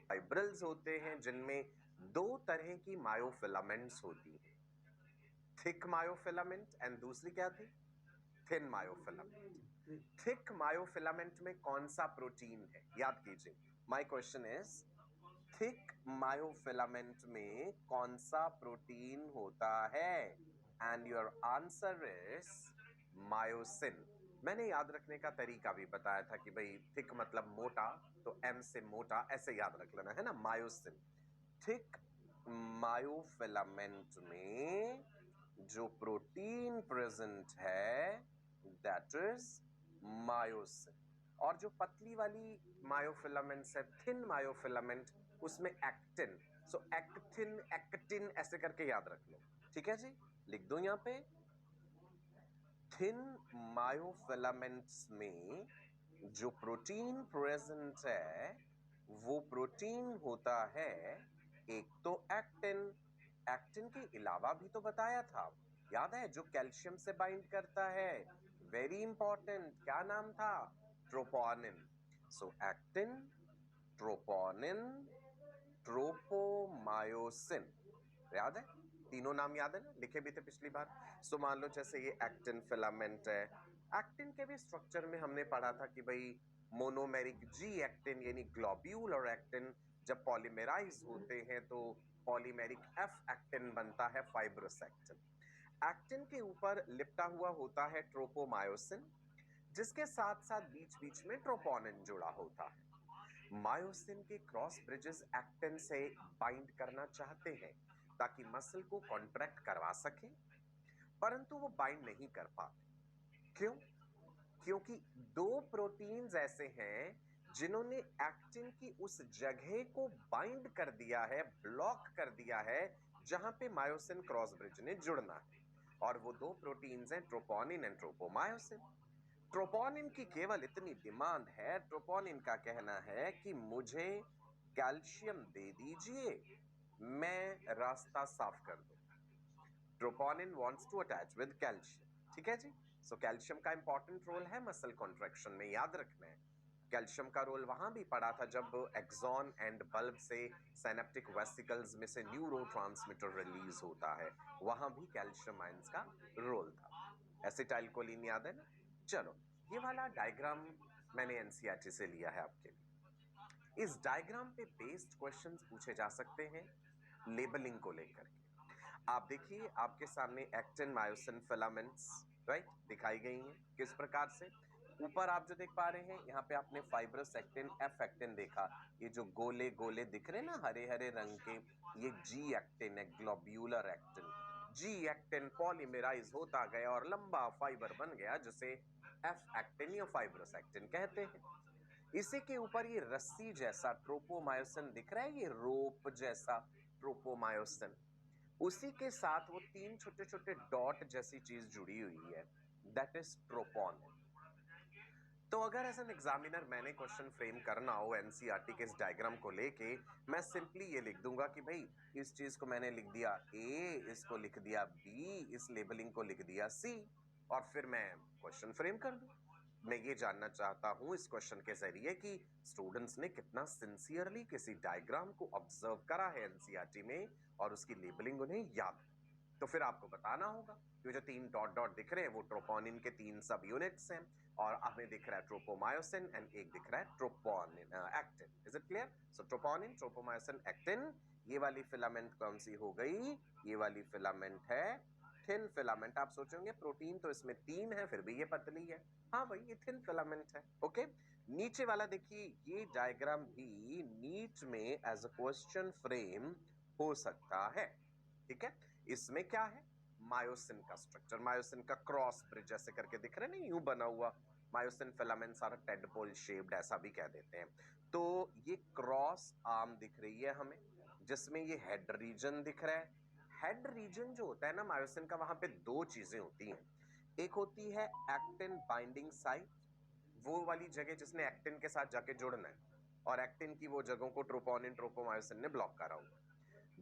Fibrils होते हैं जिनमें दो तरह की मायोफिलामेंट्स होती हैं, थिक मायोफिलामेंट एंड दूसरी क्या थी, थिन मायोफिलामेंट। थिक मायोफिलामेंट में कौन सा प्रोटीन है, याद कीजिए, my question is thick myofilament में कौन सा प्रोटीन होता है, and your answer is myosin. मैंने याद रखने का तरीका भी बताया था कि भाई थिक मतलब मोटा, तो एम से मोटा ऐसे याद रख लेना है ना, मायोसिन। थिक मायोफिलामेंट में जो प्रोटीन प्रेजेंट है दैट इज मायोसिन। और जो पतली वाली मायोफिलामेंट्स है, थिन मायोफिलामेंट, उसमें एक्टिन। सो एक्टिन, एक्टिन ऐसे करके याद रख लो, ठीक है जी। लिख दो यहां पे, थिन मायोफिलामेंट्स में जो प्रोटीन प्रेजेंट है वो प्रोटीन होता है एक तो एक्टिन, एक्टिन के अलावा भी तो बताया था, याद है, जो कैल्शियम से बाइंड करता है, वेरी इंपॉर्टेंट, क्या नाम था, ट्रोपोनिन। सो एक्टिन, ट्रोपोनिन, ट्रोपोमायोसिन, याद है, तीनों नाम याद है ना, लिखे भी थे पिछली बार। सो मान लो जैसे ये एक्टिन फिलामेंट है, एक्टिन के भी स्ट्रक्चर में हमने पढ़ा था कि भाई मोनोमेरिक जी एक्टिन यानी ग्लोब्यूल और एक्टिन जब पॉलीमेराइज होते हैं तो पॉलीमेरिक एफ एक्टिन बनता है, फाइब्रस एक्टिन। एक्टिन के ऊपर लिपटा हुआ होता है ट्रोपोमायोसिन, जिसके साथ साथ बीच बीच में ट्रोपोनिन जुड़ा होता है। मायोसिन के क्रॉस ब्रिजेस एक्टिन से बाइंड करना चाहते हैं ताकि मसल को कॉन्ट्रैक्ट करवा सके, परंतु वो बाइंड नहीं कर पाते। क्यों? क्योंकि दो प्रोटीन्स ऐसे हैं जिन्होंने एक्टिन की उस जगह को बाइंड कर दिया है, ब्लॉक कर दिया है जहां पे मायोसिन क्रॉस ब्रिज ने जुड़ना है, और वो दो प्रोटीन्स हैं ट्रोपोनिन एंड ट्रोपोमायोसिन। ट्रोपोनिन की केवल इतनी डिमांड है, ट्रोपोनिन का कहना है कि मुझे कैल्शियम दे दीजिए, मैं रास्ता साफ कर दूं। Troponin wants to attach with calcium, ठीक है जी। सो कैल्शियम का इंपॉर्टेंट रोल है मसल कॉन्ट्रैक्शन में, याद रखना है। कैल्शियम का रोल वहां भी पड़ा था जब एक्सॉन एंड बल्ब से सिनेप्टिक वेसिकल्स में से न्यूरोट्रांसमीटर रिलीज होता है, वहां भी कैल्शियम आयंस का रोल था। एसिटाइलकोलिन याद है ना। चलो, ये वाला डायग्राम मैंने एनसीईआरटी से लिया है आपके लिए। इस डायग्राम पे बेस्ड क्वेश्चंस पूछे जा सकते हैं लेबलिंग को लेकर के। आप देखिए, आपके सामने एक्टिन मायोसिन फिलामेंट्स राइट दिखाई गई हैं, किस प्रकार से। ऊपर आप जो देख पा रहे हैं, यहाँ पे आपने फाइब्रस एक्टिन, एफ एक्टिन देखा, ये जो गोले गोले दिख रहे हैं ना हरे हरे रंग के, ये जी एक्टिन है, globular actin. G actin polymerise होता गया और लंबा फाइबर बन गया जिसे एफ एक्टिन या फाइब्रस एक्टिन कहते हैं। इसी के ऊपर ये रस्सी जैसा ट्रोपोमायोसिन दिख रहा है, ये रोप जैसा ट्रोपोमायोसिन, उसी के साथ वो तीन छोटे छोटे डॉट जैसी चीज जुड़ी हुई है, दैट इज ट्रोपोनिन। तो अगर एज एन एग्जामिनर मैंने क्वेश्चन फ्रेम करना हो एनसीईआरटी के इस डायग्राम को लेके, मैं सिंपली ये लिख दूंगा कि भाई इस चीज को मैंने लिख दिया ए, इसको लिख दिया बी, इस लेबलिंग को लिख दिया सी, और फिर मैं क्वेश्चन फ्रेम कर दूं। मैं ये जानना चाहता हूं इस क्वेश्चन के जरिए कि स्टूडेंट्स ने कितना सिंसियरली किसी डायग्राम को ऑब्जर्व करा है एनसीईआरटी में और उसकी लेबलिंग उन्हें याद है। तो फिर आपको बताना होगा कि जो तीन डॉट डॉट दिख रहे हैं वो ट्रोपोनिन के तीन सब यूनिट्स हैं, और हमें दिख रहा है ट्रोपोमायोसिन एंड एक दिख रहा है troponin actin. Is it clear? So troponin, tropomyosin, actin, ये वाली फिलामेंट कौन सी हो गई? ये वाली फिलामेंट है थिन फिलामेंट। आप सोचेंगे प्रोटीन तो इसमें तीन है फिर भी ये पतली है, हाँ भाई ये थिन फिलामेंट है। ओके, नीचे वाला देखिए, ये डायग्राम भी नीट में एज अ क्वेश्चन फ्रेम हो सकता है, ठीक है। इसमें क्या है? मायोसिन का स्ट्रक्चर, मायोसिन का क्रॉस ब्रिज ऐसे करके दिख रहे हैं ना, यूं बना हुआ। Myosin filaments are tadpole shaped, ऐसा भी कह देते हैं। तो ये क्रॉस आर्म दिख रही है हमें, जिसमें ये हेड रीजन दिख रहा है। हेड रीजन जो होता है ना मायोसिन का, वहां पे दो चीजें होती हैं। एक होती है एक्टिन बाइंडिंग साइट, वो वाली जगह जिसने एक्टिन के साथ जाके जुड़ना है, और एक्टिन की वो जगहों को ट्रोपोनिन, ट्रोपोमायोसिन ने ब्लॉक करा हुआ है।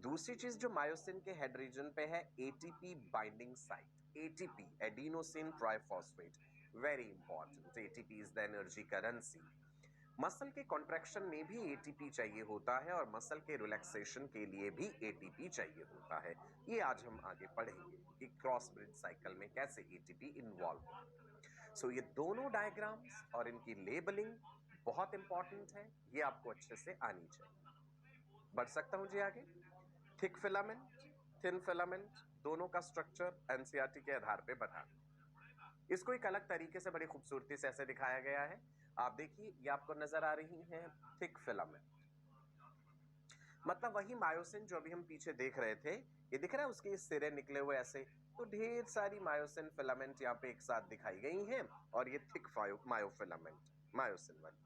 दूसरी चीज जो मायोसिन के हेड रीजन पे है, ATP binding site, ATP adenosine triphosphate, very important. ATP is the energy currency. Muscle के कॉन्ट्रैक्शन में भी एटीपी चाहिए होता है और मसल के रिलैक्सेशन के लिए भी एटीपी चाहिए होता है। ये आज हम आगे पढ़ेंगे कि क्रॉस ब्रिज साइकिल में कैसे एटीपी इन्वॉल्व है। सो ये दोनों डायग्राम्स और इनकी लेबलिंग बहुत इंपॉर्टेंट है, ये आपको अच्छे से आनी चाहिए। बढ़ सकता हूं जी आगे। थिक फिलामेंट, थिन फिलामेंट, दोनों का स्ट्रक्चर एनसीईआरटी के आधार पे बता। इसको एक अलग तरीके से बड़ी खूबसूरती से ऐसे दिखाया गया है। आप देखिए, ये आपको नजर आ रही है थिक फिलामेंट, मतलब वही मायोसिन जो अभी हम पीछे देख रहे थे। ये दिख रहा है उसके सिरे निकले हुए ऐसे, तो ढेर सारी मायोसिन फिलामेंट यहाँ पे एक साथ दिखाई गई हैं और ये थिक मायोफिलामेंट मायोसिन वाली।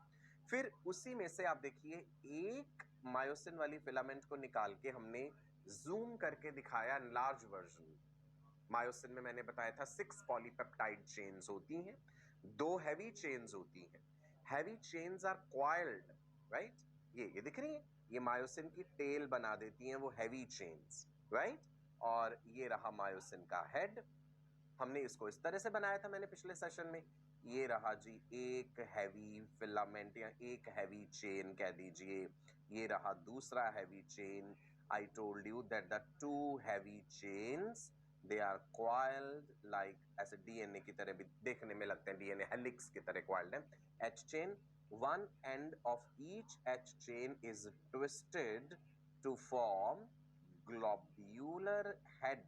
फिर उसी में से आप देखिए एक मायोसिन वाली फिलामेंट को निकाल के हमने जूम करके दिखाया लार्ज वर्जन। मायोसिन में मैंने बताया था 6 पॉलीपेप्टाइड चेन्स होती हैं, 2 हैवी चेन्स होती हैं। Heavy chains are coiled, right? ये दिख रही है, ये मायोसिन की टेल बना देती हैं वो हैवी चेन्स, राइट? और ये रहा मायोसिन का हेड। हमने इसको इस तरह से बनाया था मैंने पिछले सेशन में। ये रहा जी एक हैवी फिलामेंट या एक हैवी चेन कह दीजिए, ये रहा दूसरा heavy chain. I told you that the two heavy chains they are coiled like, ऐसे डीएनए की तरह भी देखने में लगते हैं, डीएनए हेलिक्स की तरह कॉइल्ड है। H chain, one end of each H chain is twisted to form globular head.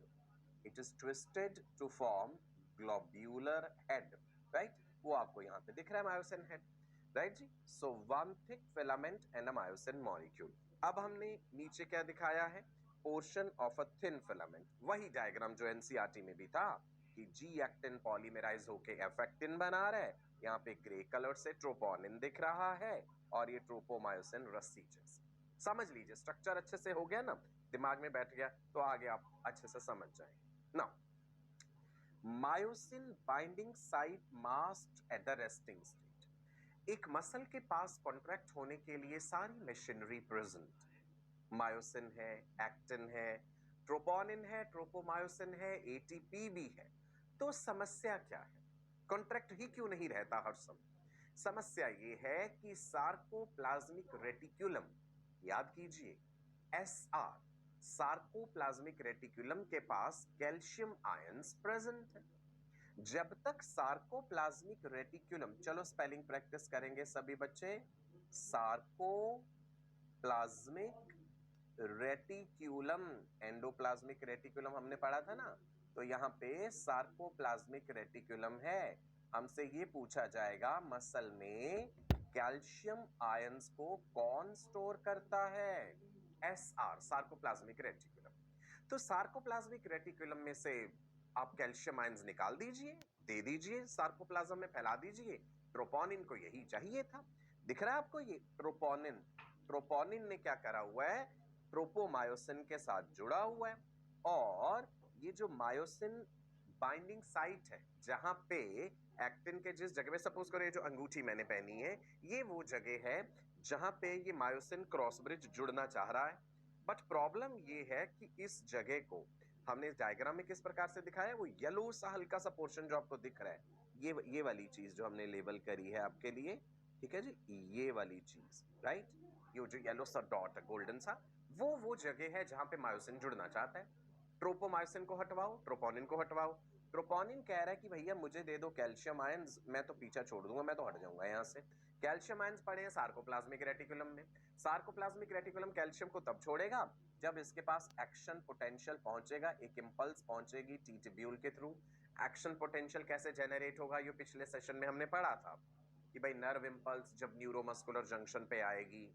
It is twisted to form globular head, right? वो आपको यहाँ पे दिख रहा है मायोसिन हेड, राइट जी? So one thick filament and a myosin molecule. अब हमने नीचे क्या दिखाया है? Portion of a thin filament, वही डायग्राम जो एनसीईआरटी में भी था कि जी एक्टिन पॉलीमराइज होके एफ एक्टिन बना रहा है। यहाँ पे ग्रे कलर से ट्रोपोनिन दिख रहा है और ये ट्रोपोमायोसिन रस्सी जैसे। समझ लीजिए, स्ट्रक्चर अच्छे से हो गया ना, दिमाग में बैठ गया, तो आगे आप अच्छे से समझ जाएंगे ना। Myosin binding site masked at the resting state. एक मसल के पास कॉन्ट्रैक्ट होने के लिए सारी मशीनरी प्रेजेंट। मायोसिन है, एक्टिन है, ट्रोपोनिन है, ट्रोपोमायोसिन है, एटीपी भी है। तो समस्या क्या है? कॉन्ट्रैक्ट ही क्यों नहीं रहता हर समय? समस्या ये है कि सार्कोप्लाज्मिक रेटिक्यूलम, याद कीजिए एसआर, सार्कोप्लाज्मिक रेटिक्यूलम के पास कैल्शियम आयंस प्रेजेंट है। जब तक सार्कोप्लाज्मिक रेटिक्यूलम, चलो स्पेलिंग प्रैक्टिस करेंगे सभी बच्चे। सार्कोप्लाज्मिक रेटिक्यूलम, एंडोप्लाज्मिक रेटिक्यूलम हमने पढ़ा था ना, तो यहाँ पे सार्कोप्लाज्मिक रेटिक्यूलम है। हमसे ये पूछा जाएगा मसल में कैल्शियम आयंस को कौन स्टोर करता है? SR, sarcoplasmic reticulum. तो सार्कोप्लाज्मिक रेटिक्यूलम में से आप कैल्शियम आयंस निकाल दीजिए, दे दीजिए सार्कोप्लाज्म में फैला दीजिए। ट्रोपोनिन को यही चाहिए था। दिख रहा है आपको ये ट्रोपोनिन? ट्रोपोनिन ने क्या करा हुआ है? ट्रोपोमायोसिन के साथ जुड़ा हुआ है और ये जो मायोसिन बाइंडिंग साइट है जहां पे एक्टिन के जिस जगह पे, सपोज करो ये जो अंगूठी मैंने पहनी है, ये वो जगह है जहां पे ये मायोसिन क्रॉस ब्रिज जुड़ना चाह रहा है। बट प्रॉब्लम ये है कि इस जगह को हमने इस डायग्राम में किस प्रकार से दिखाया है? वो येलो सा हल्का सा पोर्शन जो आपको दिख रहा है, ये वाली चीज जो हमने लेबल करी है आपके लिए, ठीक है जी, ये वाली चीज, राइट? ये जो येलो सा डॉट है गोल्डन सा, वो जगह है जहां पे मायोसिन जुड़ना चाहता है। ट्रोपोमायोसिन को हटवाओ, ट्रोपोनिन को हटवाओ। ट्रोपोनिन कह रहा है कि भैया मुझे दे दो कैल्शियम आयंस, मैं तो पीछा छोड़ दूंगा, मैं तो हट जाऊंगा यहाँ से। कैल्शियम आयंस पड़े हैं सार्कोप्लाज्मिक रेटिकुलम में। सार्कोप्लाज्मिक रेटिकुलम कैल्शियम को तब छोड़ेगा जब इसके पास एक्शन पोटेंशियल पहुंचेगा, एक इंपल्स पहुंचेगी टी ट्यूब्यूल के थ्रू। एक्शन पोटेंशियल कैसे जेनरेट होगा? ये पिछले सेशन में हमने पढ़ा था कि भाई नर्व इंपल्स जब न्यूरोमस्कुलर जंक्शन पे आएगी,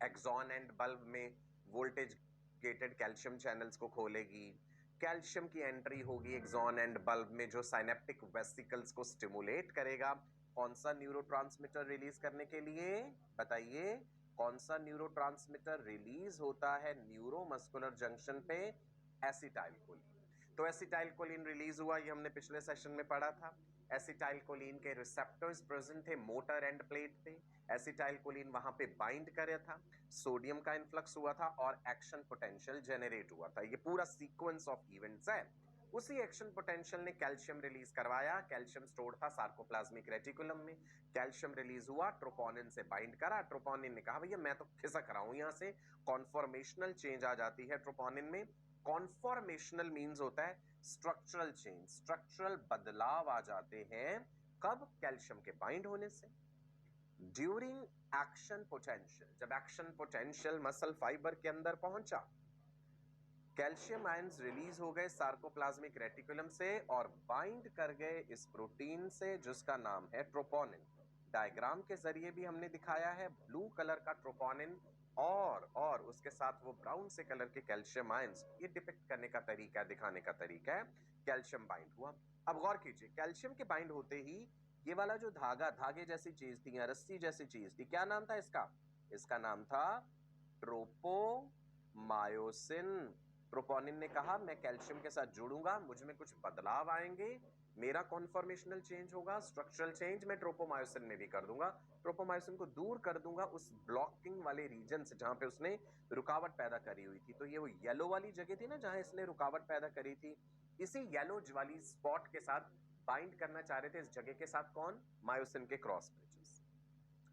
एक्सॉन एंड बल्ब में वोल्टेज गेटेड कैल्शियम चैनल्स को खोलेगी। कैल्शियम की एंट्री होगी एक्सॉन एंड बल्ब में जो साइनेप्टिक वेसिकल्स को स्टिमुलेट करेगा। कौन सा न्यूरोट्रांसमीटर रिलीज करने के लिए? बताइए, कौन सा न्यूरोट्रांसमीटर रिलीज होता है न्यूरोमस्कुलर जंक्शन पे? एसिटाइलकोलिन। तो एसिटाइलकोलिन रिलीज हुआ, ये हमने पिछले सेशन में पढ़ा था। एसिटाइलकोलिन के रिसेप्टर्स प्रेजेंट थे मोटर एंड प्लेट पे। एसिटाइलकोलिन वहां पे बाइंड करे था, सोडियम का इन्फ्लक्स हुआ था और एक्शन पोटेंशियल जेनरेट हुआ था। ये पूरा सीक्वेंस ऑफ इवेंट्स है। उसी एक्शन पोटेंशियल ने कैल्शियम रिलीज करवाया, कैल्शियम स्टोर्ड था सार्कोप्लाज्मिक रेटिकुलम में, कैल्शियम रिलीज हुआ, ट्रोपोनिन से बाइंड करा, ट्रोपोनिन ने कहा भैया मैं तो खिसक रहा हूं यहां से, कॉन्फॉर्मेशनल चेंज आ जाती है ट्रोपोनिन में। कॉन्फॉर्मेशनल मीन्स होता है स्ट्रक्चरल चेंज, स्ट्रक्चरल बदलाव आ जाते हैं, कब? कैल्शियम के बाइंड होने से। ड्यूरिंग एक्शन पोटेंशियल, जब एक्शन पोटेंशियल मसल फाइबर के अंदर पहुंचा, कैल्शियम आयंस रिलीज हो गए सार्कोप्लाज्मिक रेटिकुलम से और बाइंड कर गए इस प्रोटीन से जिसका नाम है ट्रोपोनिन। डायग्राम के जरिए भी हमने दिखाया है, ब्लू कलर का ट्रोपोनिन और उसके साथ वो ब्राउन से कलर के कैल्शियम आयंस, ये डिपिक्ट करने का तरीका, दिखाने का तरीका है, कैल्शियम बाइंड हुआ। अब गौर कीजिए, कैल्शियम के बाइंड होते ही ये वाला जो धागा, धागे जैसी चीज थी या रस्सी जैसी चीज थी, क्या नाम था इसका? इसका नाम था ट्रोपोमायोसिन। ट्रोपोनिन ने कहा मैं कैल्शियम के साथ जुड़ूंगा, मुझ में कुछ बदलाव आएंगे, मेरा कॉन्फॉर्मेशनल चेंज होगा, स्ट्रक्चरल चेंज मैं ट्रोपोमायोसिन में भी कर दूंगा, ट्रोपोमायोसिन को दूर कर दूंगा उस ब्लॉकिंग वाले रीजन से जहां पे उसने रुकावट पैदा करी हुई थी। तो ये वो येलो वाली जगह थी ना जहां इसने रुकावट पैदा करी थी, इसी येलो वाली स्पॉट के साथ बाइंड करना चाह रहे थे इस जगह के साथ, कौन? मायोसिन के क्रॉस ब्रिजेस।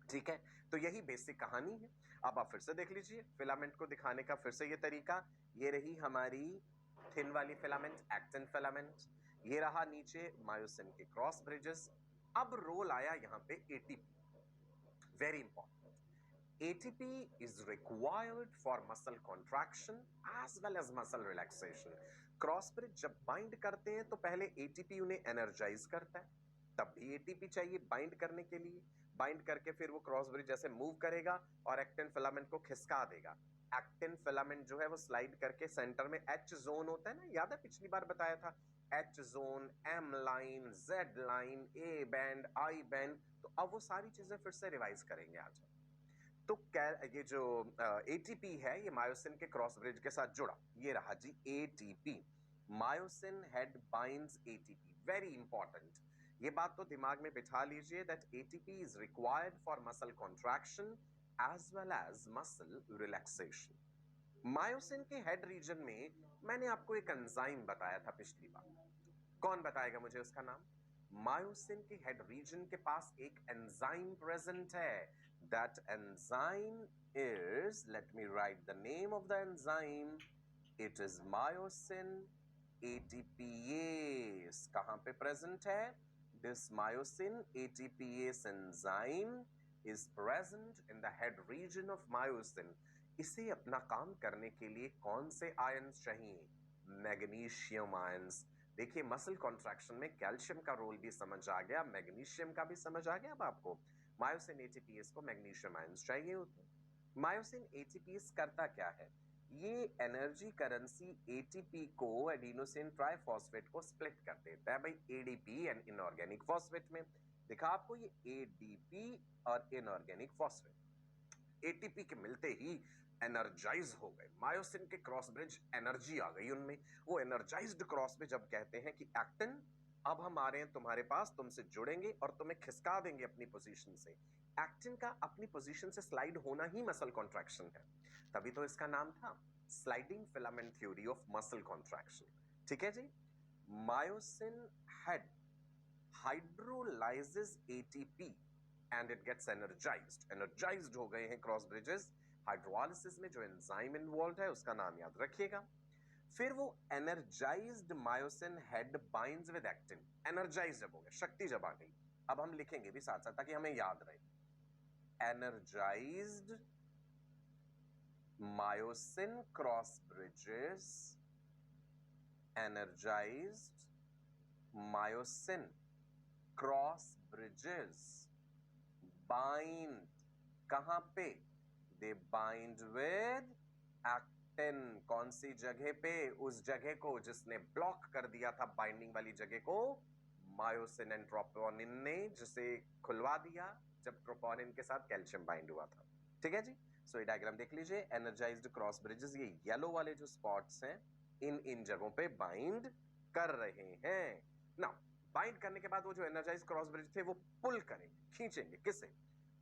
ठीक है, तो यही बेसिक कहानी है। अब आप फिर से देख लीजिए फिलामेंट को दिखाने का फिर से ये तरीका, ये रही हमारी थिन वाली फिलामेंट, एक्टिन फिलामेंट, ये रहा नीचे मायोसिन के क्रॉस ब्रिजेस। अब रोल आया यहां पे ATP, very important. ATP is required for muscle contraction as well as muscle relaxation. Cross bridge जब बाइंड करते हैं तो पहले एटीपी उन्हें एनर्जाइज करता है, तब भी एटीपी चाहिए बाइंड करने के लिए, बाइंड करके फिर वो क्रॉस ब्रिज जैसे मूव करेगा और एक्टिन फिलामेंट को खिसका देगा। एक्टिन फिलामेंट जो है वो स्लाइड करके सेंटर में एच जोन होता है ना, याद है पिछली बार बताया था, H zone, M line, Z line, A band, I band, तो अब वो सारी चीजें फिर से रिवाइज करेंगे आज। तो ये जो एटीपी है ये मायोसिन के क्रॉस ब्रिज के साथ जुड़ा, ये रहा जी ATP, myosin head binds ATP, very important. ये बात तो दिमाग में बिठा लीजिए that ATP is required for muscle contraction as well as muscle relaxation. Myosin के हेड रीजन में मैंने आपको एक एंजाइम बताया था पिछली बार, कौन बताएगा मुझे उसका नाम? मायोसिन के हेड रीजन के पास एक एंजाइम प्रेजेंट है, that enzyme is, let me right the name of the enzyme, it is myosin ATPase. कहां पे प्रेजेंट है? This myosin ATPase enzyme is present in the head region of myosin। इसे अपना काम करने के लिए कौन से आयंस चाहिए? Magnesium ions. देखिए मसल कॉन्ट्रैक्शन में कैल्शियम का रोल भी समझ आ गया, मैग्नीशियम का भी समझ आ गया। अब आपको मायोसिन एटीपीएस को मैग्नीशियम आयंस चाहिए होते हैं। मायोसिन एटीपीएस करता क्या है? ये एनर्जी करेंसी एटीपी को, एडिनोसिन ट्राइफॉस्फेट को स्प्लिट कर देता है भाई एडीपी एंड इनऑर्गेनिक फॉस्फेट में। देखा आपको ये एडीपी और इनऑर्गेनिक फॉस्फेट, एटीपी के मिलते ही एनर्जाइज हो गए, मायोसिन के क्रॉस ब्रिज एनर्जी आ गई उनमें। वो एनर्जाइज्ड क्रॉस ब्रिज अब कहते हैं कि एक्टिन अब हम आ रहे हैं तुम्हारे पास, तुमसे जुड़ेंगे और तुम्हें खिसका देंगे अपनी पोजीशन से। एक्टिन का अपनी पोजीशन से स्लाइड होना ही मसल कॉन्ट्रैक्शन है, तभी तो इसका नाम था sliding filament theory of muscle contraction. ठीक है जी। Myosin head hydrolyzes ATP and it gets energized। energized हो गए हैं क्रॉस ब्रिजेस। हाइड्रोलाइसिस में जो एंजाइम इन्वॉल्व है उसका नाम याद रखिएगा। फिर वो energised myosin head binds with actin, energised जब हो गया, शक्ति जब आ गई। अब हम लिखेंगे भी साथ साथ ताकि हमें याद रहे, energised myosin cross bridges, energised myosin cross bridges bind, कहां पे? दे बाइंड विद एक्टिन। कौन सी जगह पे? उस जगह को जिसने ब्लॉक कर दिया था बाइंडिंग वाली जगह को मायोसिन एंड ट्रोपोनिन ने, जिसे खुलवा दिया जब ट्रोपोनिन के साथ कैल्शियम बाइंड हुआ था। ठीक है जी। सो ये डायग्राम देख लीजिए, एनर्जाइज्ड क्रॉस ब्रिजेस, ये येलो वाले जो स्पॉट्स हैं इन जगहों पे बाइंड कर रहे हैं। नाउ बाइंड करने के बाद वो जो एनर्जाइज क्रॉस ब्रिज थे वो पुल करेंगे, खींचेंगे, किसे?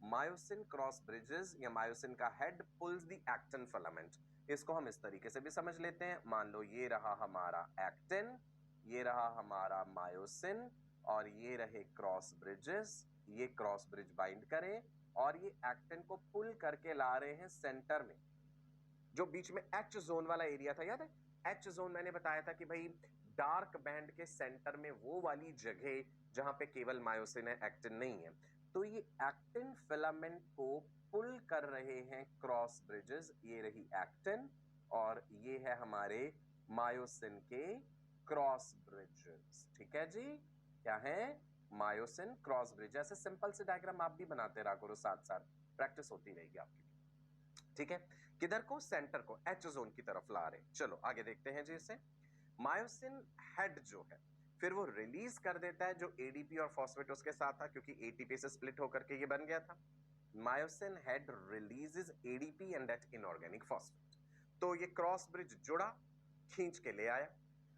मायोसिन क्रॉस ब्रिजेस या मायोसिन का head pulls the actin filament. इसको हम इस तरीके से भी समझ लेते हैं, मान लो ये रहा हमारा एक्टिन ये रहा हमारा मायोसिन और ये रहे क्रॉस ब्रिजेस, ये क्रॉस ब्रिज बाइंड करे और ये एक्टिन को पुल करके ला रहे हैं सेंटर में। जो बीच में एच जोन वाला एरिया था, याद है एच जोन, मैंने बताया था कि भाई डार्क बैंड के सेंटर में वो वाली जगह जहां पे केवल मायोसिन है, एक्टिन नहीं है। तो ये एक्टिन फिलामेंट को पुल कर रहे हैं क्रॉस ब्रिजेस, ये रही एक्टिन और ये है हमारे मायोसिन के क्रॉस ब्रिजेस। ठीक है जी, क्या है मायोसिन क्रॉस ब्रिज। ऐसे सिंपल से डायग्राम आप भी बनाते रहा करो, साथ साथ प्रैक्टिस होती रहेगी आपकी। ठीक है, किधर को, सेंटर को, एच जोन की तरफ ला रहे। चलो आगे देखते हैं जी इसे। मायोसिन हेड जो है फिर वो रिलीज कर देता है जो एडीपी और फॉस्फेट उसके साथ था, क्योंकि एटीपी से स्प्लिट होकर के ये बन गया था। Myosin head releases ADP and that inorganic phosphate. तो ये क्रॉस ब्रिज जुड़ा, खींच के ले आया।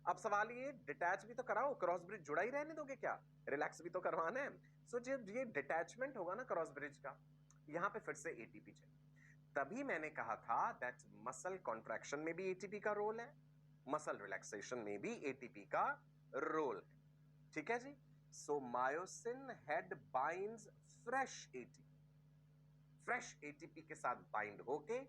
अब सवाल ये, डिटैच भी तो कराओ, क्रॉस ब्रिज जुड़ा ही रहने दोगे क्या, रिलैक्स भी तो करवाना है। सो जब ये डिटैचमेंट होगा ना क्रॉस ब्रिज का, यहां पे फिर से एटीपी चाहिए। तभी मैंने कहा था दैट मसल कॉन्ट्रैक्शन में भी एटीपी का रोल है, मसल रिलैक्सेशन में भी एटीपी का रोल है। ठीक है जी। So myosin head binds fresh ATP, fresh ATP के साथ बाइंड होके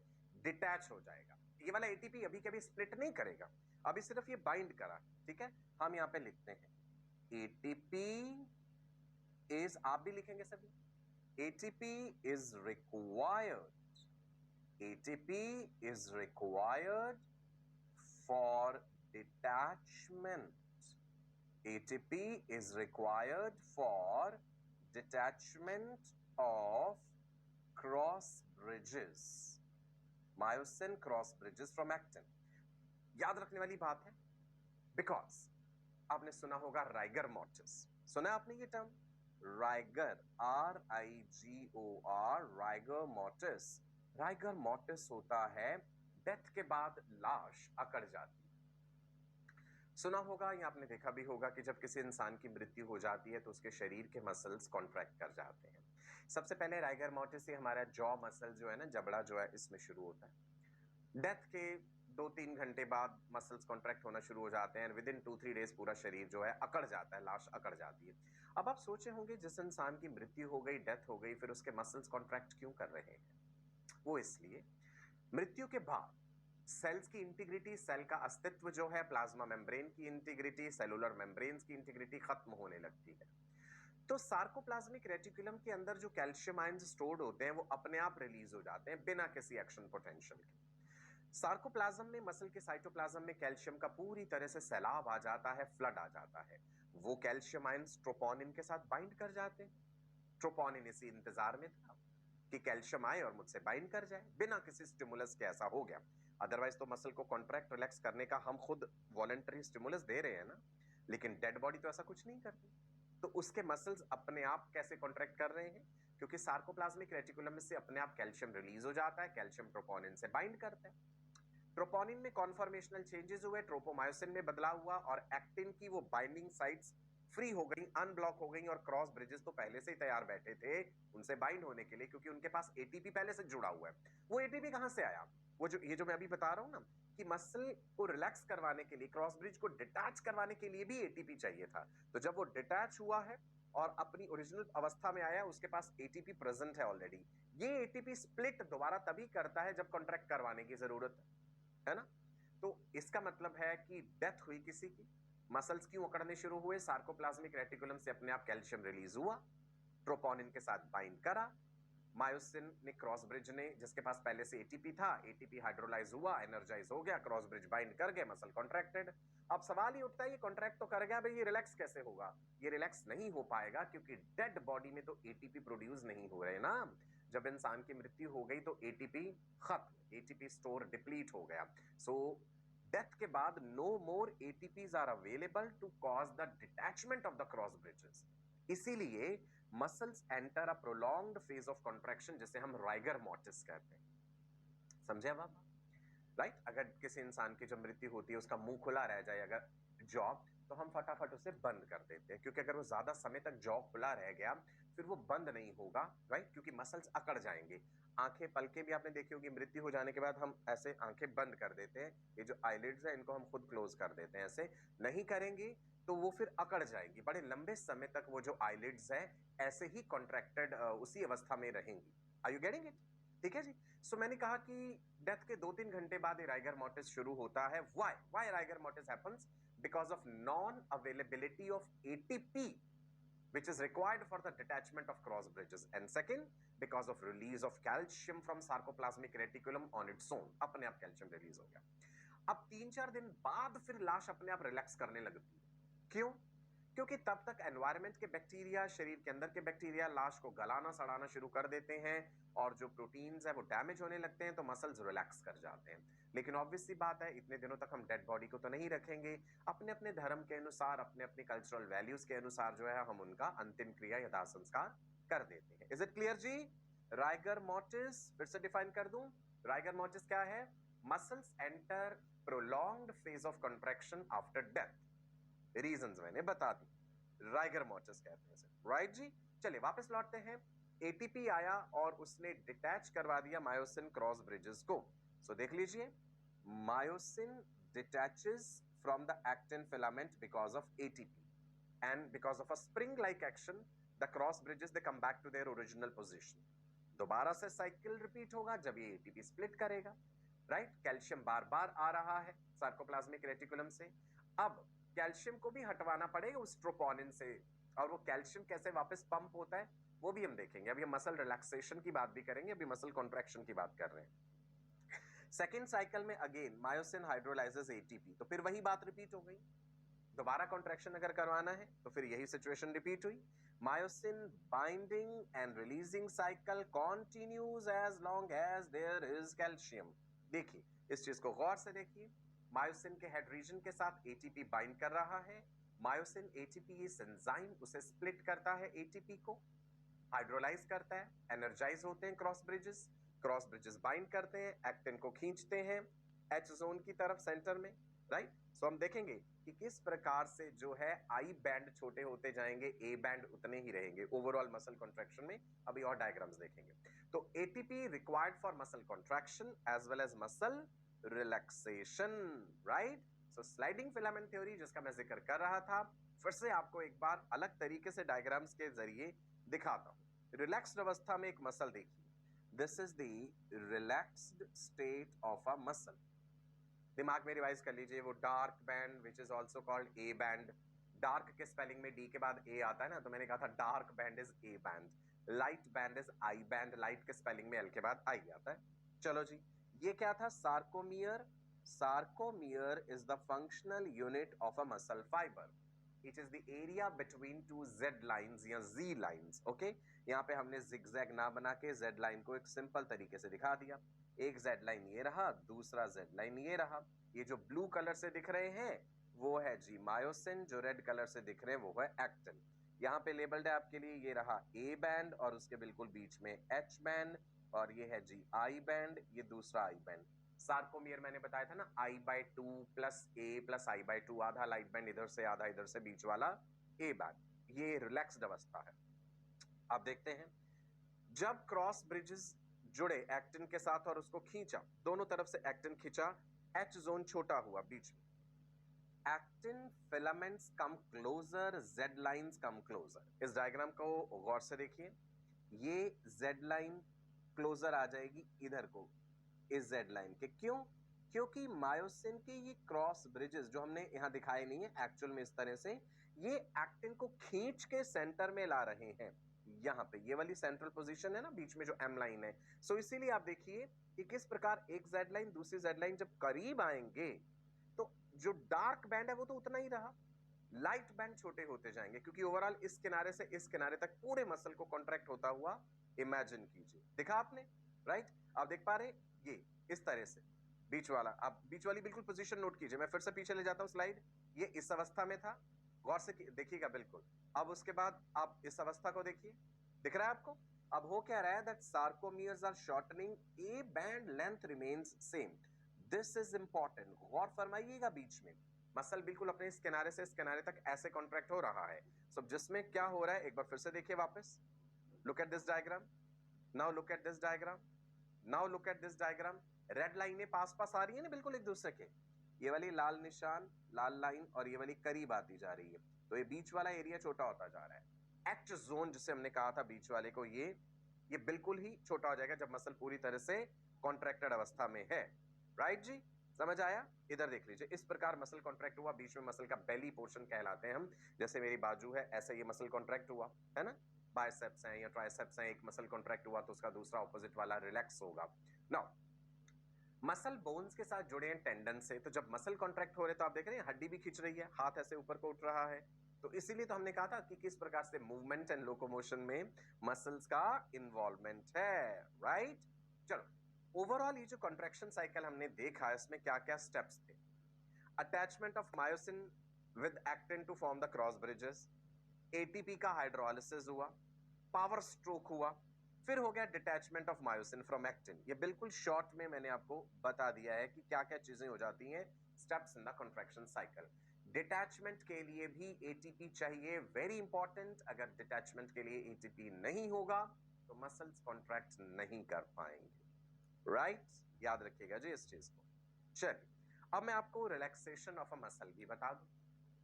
डिटैच हो जाएगा। ये वाला एटीपी अभी कभी स्प्लिट नहीं करेगा, अभी सिर्फ ये बाइंड करा। ठीक है, हम यहां पे लिखते हैं एटीपी इज, आप भी लिखेंगे सभी, ATP is required, ATP is required for detachment. ATP is required for detachment of cross bridges, myosin cross bridges from actin. याद रखने वाली बात है, बिकॉज आपने सुना होगा राइगर मोर्टिस, सुना आपने ये term rigor, RIGOR, rigor mortis. Rigor mortis होता है डेथ के बाद लाश अकड़ जाती है। सुना होगा या आपने देखा भी होगा कि जब किसी इंसान की मृत्यु हो जाती है तो उसके शरीर के मसल्स कॉन्ट्रैक्ट कर जाते हैं। सबसे पहले राइगर मोर्टिस से हमारा जॉ मसल जो है ना, जबड़ा जो है, इसमें शुरू होता है। डेथ के 2-3 घंटे बाद मसल्स कॉन्ट्रैक्ट होना शुरू हो जाते हैं, विद इन 2-3 डेज पूरा शरीर जो है अकड़ जाता है, लाश अकड़ जाती है। अब आप सोचे होंगे जिस इंसान की मृत्यु हो गई, डेथ हो गई, फिर उसके मसल्स कॉन्ट्रैक्ट क्यों कर रहे हैं? वो इसलिए, मृत्यु के बाद सेल्स की इंटीग्रिटी, सेल का अस्तित्व जो है, प्लाज्मा मेम्ब्रेन की इंटीग्रिटी, सेलुलर मेम्ब्रेन्स की इंटीग्रिटी खत्म होने लगती है। तो सार्कोप्लाज्मिक रेटिकुलम के अंदर जो कैल्शियम आयंस स्टोर्ड होते हैं वो अपने आप रिलीज हो जाते हैं बिना किसी एक्शन पोटेंशियल के। सार्कोप्लाज्म में, मसल के साइटोप्लाज्म में कैल्शियम का पूरी तरह से सैलाब आ जाता है, फ्लड आ जाता है। वो कैल्शियम आयंस ट्रोपोनिन के साथ बाइंड कर जाते हैं। ट्रोपोनिन इसी इंतजार में था कि कैल्शियम आए और मुझसे बाइंड कर जाए, बिना किसी स्टिमुलस के ऐसा हो गया। अदरवाइज तो मसल को कॉन्ट्रैक्ट रिलैक्स करने का हम खुद वॉलंटरी स्टिमुलस दे रहे हैं ना, लेकिन डेड बॉडी तो ऐसा कुछ नहीं करती। तो उसके मसल्स अपने आप कैसे कॉन्ट्रैक्ट कर रहे हैं? क्योंकि सार्कोप्लाज्मिक रेटिकुलम से अपने आप कैल्शियम रिलीज हो जाता है, कैल्शियम ट्रोपोनिन से बाइंड करता है। ट्रोपोनिन में कॉन्फॉर्मेशनल चेंजेस हुए, ट्रोपोमायोसिन में बदलाव हुआ और एक्टिन की वो बाइंडिंग साइट्स फ्री हो गई, अनब्लॉक हो गई और क्रॉस ब्रिजेस तो पहले से ही तैयार बैठे थे उनसे बाइंड होने के लिए, क्योंकि उनके पास एटीपी पहले से जुड़ा हुआ है। वो एटीपी कहां से आया? वो जो ये जो मैं अभी बता रहा हूं ना कि मसल को रिलैक्स करवाने के लिए, क्रॉस ब्रिज को डिटैच करवाने के लिए भी एटीपी चाहिए था। तो जब वो डिटैच हुआ है और अपनी ओरिजिनल अवस्था में आया, उसके पास एटीपी प्रेजेंट है ऑलरेडी। ये एटीपी स्प्लिट दोबारा तभी करता है जब कॉन्ट्रैक्ट करवाने की जरूरत है ना। तो इसका मतलब है कि डेथ हुई किसी की, मसल्स क्यों अकड़ने शुरू हुए? सार्कोप्लाज्मिक रेटिकुलम से अपने आप कैल्शियम रिलीज हुआ, ट्रोपोनिन के साथ बाइंड करा, मायोसिन ने, क्रॉस ब्रिज ने, जिसके पास पहले से एटीपी था, एटीपी हाइड्रोलाइज हुआ, एनर्जाइज हो गया, क्रॉस ब्रिज बाइंड कर गए, मसल कॉन्ट्रैक्टेड। अब सवाल ही उठता है ये कॉन्ट्रैक्ट तो कर गया भाई, ये रिलैक्स कैसे होगा? ये रिलैक्स नहीं हो पाएगा क्योंकि डेड बॉडी में तो एटीपी प्रोड्यूस नहीं हो रहे ना। जब इंसान की मृत्यु हो गई तो एटीपी खत्म, एटीपी स्टोर डिप्लीट हो गया। सो डेथ के बाद no more ATPs are available to cause the detachment of the cross bridges. इसीलिए muscles enter a prolonged phase of contraction, जिसे हम राइगर मोर्टिस कहते हैं। समझे अब आप? राइट? अगर किसी इंसान की जब मृत्यु होती है, उसका मुंह खुला रह जाए अगर जॉ, तो हम फटाफट उसे बंद कर देते हैं, क्योंकि अगर वो ज्यादा समय तक जॉ खुला रह गया फिर वो बंद नहीं होगा, राइट, क्योंकि मसल्स अकड़ जाएंगे। आंखें, पलकें भी आपने देखी होगी, मृत्यु हो जाने के बाद हम ऐसे आंखें बंद कर देते हैं, ये जो आईलिड्स है इनको हम खुद क्लोज कर देते हैं, ऐसे नहीं करेंगे तो वो फिर अकड़ जाएंगी, बड़े लंबे समय तक वो जो आईलिड्स है ऐसे ही कॉन्ट्रैक्टेड उसी अवस्था में रहेंगी। Are you getting it? ठीक है जी। सो मैंने कहा कि डेथ के 2-3 घंटे बाद राइगर मोर्टिस शुरू होता है। Why rigor mortis happens? Because of non availability of ATP which is required for the detachment of cross bridges, and second because of release of calcium from sarcoplasmic reticulum on its own, अपने आप calcium release हो गया। अब 3-4 दिन बाद फिर लाश अपने आप रिलैक्स करने लगती है। क्यों? क्योंकि तब तक एनवायरमेंट के बैक्टीरिया, शरीर के अंदर के बैक्टीरिया लाश को गलाना सड़ाना शुरू कर देते हैं और जो प्रोटीन्स है वो डैमेज होने लगते हैं, तो मसल्स रिलैक्स कर जाते हैं। लेकिन ऑब्वियस सी बात है, इतने दिनों तक हम डेड बॉडी को तो नहीं रखेंगे, अपने अपने धर्म के अनुसार, अपने अपने कल्चरल वैल्यूज के अनुसार जो है हम उनका अंतिम क्रिया या दाह संस्कार कर देते हैं। इज इट क्लियर जी? राइगर मोर्टिस फिर से डिफाइन कर दूं। राइगर मोर्टिस क्या है? Muscles enter prolonged phase of contraction after death. Reasons मैंने बता दी, राइगर मोर्टिस कहते हैं इसे, राइट जी। चलिए वापस लौटते हैं। एटीपी आया और उसने डिटैच करवा दिया मायोसिन क्रॉस ब्रिजेस को। सो देख लीजिए, myosin detaches from the actin filament because of ATP, and because of a spring like action the cross bridges they come back to their original position। दोबारा से साइकिल रिपीट होगा जब ये ATP split करेगा, right. Calcium बार बार आ रहा है sarcoplasmic reticulum से, अब कैल्शियम को भी हटवाना पड़ेगा उस ट्रोपोनिन से, और वो कैल्शियम कैसे वापस पंप होता है वो भी हम देखेंगे। अभी हम मसल रिलैक्सेशन की बात भी करेंगे, अभी मसल कॉन्ट्रैक्शन की बात कर रहे हैं। सेकेंड साइकिल में अगेन मायोसिन हाइड्रोलाइजेस एटीपी, तो फिर वही बात रिपीट हो गई। दोबारा कॉन्ट्रैक्शन अगर करवाना है तो फिर यही सिचुएशन रिपीट हुई। Myosin binding and releasing cycle continues as long as there is calcium. देखिए इस चीज को गौर से देखिए, मायोसिन के हेड रीजन के साथ एटीपी बाइंड कर रहा है। मायोसिन एटीपी इस एंजाइम उसे स्प्लिट करता है, एटीपी को हाइड्रोलाइज करता है, एनर्जाइज होते हैं क्रॉस ब्रिजेस बाइंड करते हैं, एक्टिन को खींचते हैं एच जोन की तरफ सेंटर में, राइट। सो हम देखेंगे कि किस प्रकार से जो है आई बैंड छोटे होते जाएंगे, ए बैंड उतने ही रहेंगे ओवरऑल मसल कॉन्ट्रैक्शन में। अभी और डायग्राम्स देखेंगे। तो ATP required for muscle contraction as well as muscle relaxation, right. So sliding filament theory जिसका मैं जिक्र कर रहा था, फिर से आपको एक बार अलग तरीके से डायग्राम्स के जरिए दिखाता हूं। रिलैक्स्ड अवस्था में एक मसल देखिए, this is the relaxed state of a muscle. दिमाग में रिवाइज कर लीजिए, वो dark band which is also called A band. Dark के स्पेलिंग में डी के बाद ए आता है ना, तो मैंने कहा था dark band is A band, light band is I band, light के स्पेलिंग में एल के बाद आई आता है। चलो जी, ये क्या था? Sarcomere. Sarcomere is the functional unit of a muscle fibre. It is the area between two Z lines या जी लाइंस। ओके, यहाँ पे हमने जिगजैग ना बना के जेड लाइन को एक सिंपल तरीके से दिखा दिया। एक जेड लाइन ये रहा, दूसरा जेड लाइन ये रहा। ये जो ब्लू कलर से दिख रहे हैं वो है जी मायोसिन, जो रेड कलर से दिख रहे हैं वो है एक्टिन। यहाँ पे लेबल्ड है आपके लिए, ये रहा ए बैंड और उसके बिल्कुल बीच में एच बैंड, और ये है जी आई बैंड, ये दूसरा आई बैंड। सार्कोमियर मैंने बताया था ना, I/2 प्लस ए प्लस I/2, आधा लाइट बैंड इधर से आधा इधर से, बीच वाला ए बैंड। ये रिलैक्स्ड अवस्था है। आप देखते हैं जब क्रॉस ब्रिजेस जुड़े एक्टिन के साथ और उसको खींचा, दोनों तरफ से एक्टिन खींचा, एच जोन छोटा हुआ बीच में, actin filaments come closer, Z lines come closer. इस डायग्राम को गौर से देखिए, ये जेड लाइन क्लोजर आ जाएगी इधर को इस जेड लाइन के। क्यों? क्योंकि मायोसिन के ये क्रॉस ब्रिजेस जो हमने यहां दिखाए नहीं है एक्चुअल में, इस तरह से ये एक्टिन को खींच के सेंटर में ला रहे हैं। यहाँ पे ये वाली सेंट्रल पोजीशन है ना, बीच में जो एम लाइन है। सो इसीलिए आप देखिए कि किस प्रकार एक जेड लाइन दूसरी जेड लाइन जब करीब आएंगे तो जो डार्क बैंड है वो तो उतना ही रहा, लाइट बैंड छोटे होते जाएंगे, क्योंकि ओवरऑल इस किनारे से इस किनारे तक पूरे मसल को कॉन्ट्रैक्ट होता हुआ इमेजिन कीजिए। देखा आपने, राइट। आप देख पा रहे ये इस तरह से बीच वाला, आप बीच वाली बिल्कुल पोजीशन नोट कीजिए। मैं फिर से पीछे ले जाता हूं स्लाइड। ये इस अवस्था में था, गौर से देखिएगा बिल्कुल। अब उसके बाद आप इस अवस्था को देखिए, दिख रहा है आपको? अब हो क्या रहा है, that sarcomeres are shortening, A band length remains same. This is important, गौर फरमाइएगा। बीच में मसल बिल्कुल अपने इस किनारे से इस किनारे तक ऐसे कॉन्ट्रैक्ट हो रहा है। सो जिसमें क्या हो रहा है, एक बार फिर से देखिए वापस। Look at this diagram. Now look at this diagram. Now look at this diagram. Red लाइनें पास पास आ रही है ना बिल्कुल एक दूसरे के, ये वाली लाल निशान, लाल लाइन, और ये वाली करीब आती जा रही है, तो ये बीच वाला एरिया छोटा होता जा रहा है। एक्ट जोन जिसे हमने कहा था बीच वाले को, ये बिल्कुल ही छोटा हो जाएगा जब मसल पूरी तरह से कॉन्ट्रैक्टेड अवस्था में है। राइट जी, समझ आया? इधर देख लीजिए, इस प्रकार मसल कॉन्ट्रैक्ट हुआ, बीच में मसल का बेली पोर्शन कहलाते हैं हम, जैसे मेरी बाजू है ऐसे ये मसल कॉन्ट्रैक्ट हुआ है ना, बाइसेप्स हैं या ट्राइसेप्स हैं, एक मसल कॉन्ट्रैक्ट हुआ तो उसका दूसरा ऑपोजिट वाला रिलैक्स होगा। नाउ मसल बोन्स के साथ जुड़े हैं टेंडन से, तो जब मसल कॉन्ट्रैक्ट हो रहे हैं तो आप देख रहे हैं हड्डी भी खींच रही है, हाथ ऐसे ऊपर को उठ रहा है, तो इसीलिए तो हमने कहा था कि किस प्रकार से मूवमेंट एंड लोकोमोशन में मसल्स का इन्वॉल्वमेंट है। राइट, चलो ओवरऑल ये जो कॉन्ट्रैक्शन साइकिल हमने देखा इसमें क्या क्या स्टेप्स थे। Attachment of myosin with actin to form the cross bridges, ATP का हाइड्रोलिसिस हुआ, पावर स्ट्रोक हुआ, फिर हो गया detachment of myosin from actin. ये बिल्कुल शॉर्ट में मैंने आपको बता दिया है कि क्या क्या चीजें हो जाती हैं steps in the contraction cycle. Detachment के लिए भी एटीपी चाहिए, वेरी इंपॉर्टेंट। अगर डिटैचमेंट के लिए एटीपी नहीं होगा तो मसल्स कॉन्ट्रैक्ट नहीं कर पाएंगे। राइट, याद रखिएगा जी इस चीज को। चलिए अब मैं आपको रिलैक्सेशन ऑफ अ मसल भी बता दूं।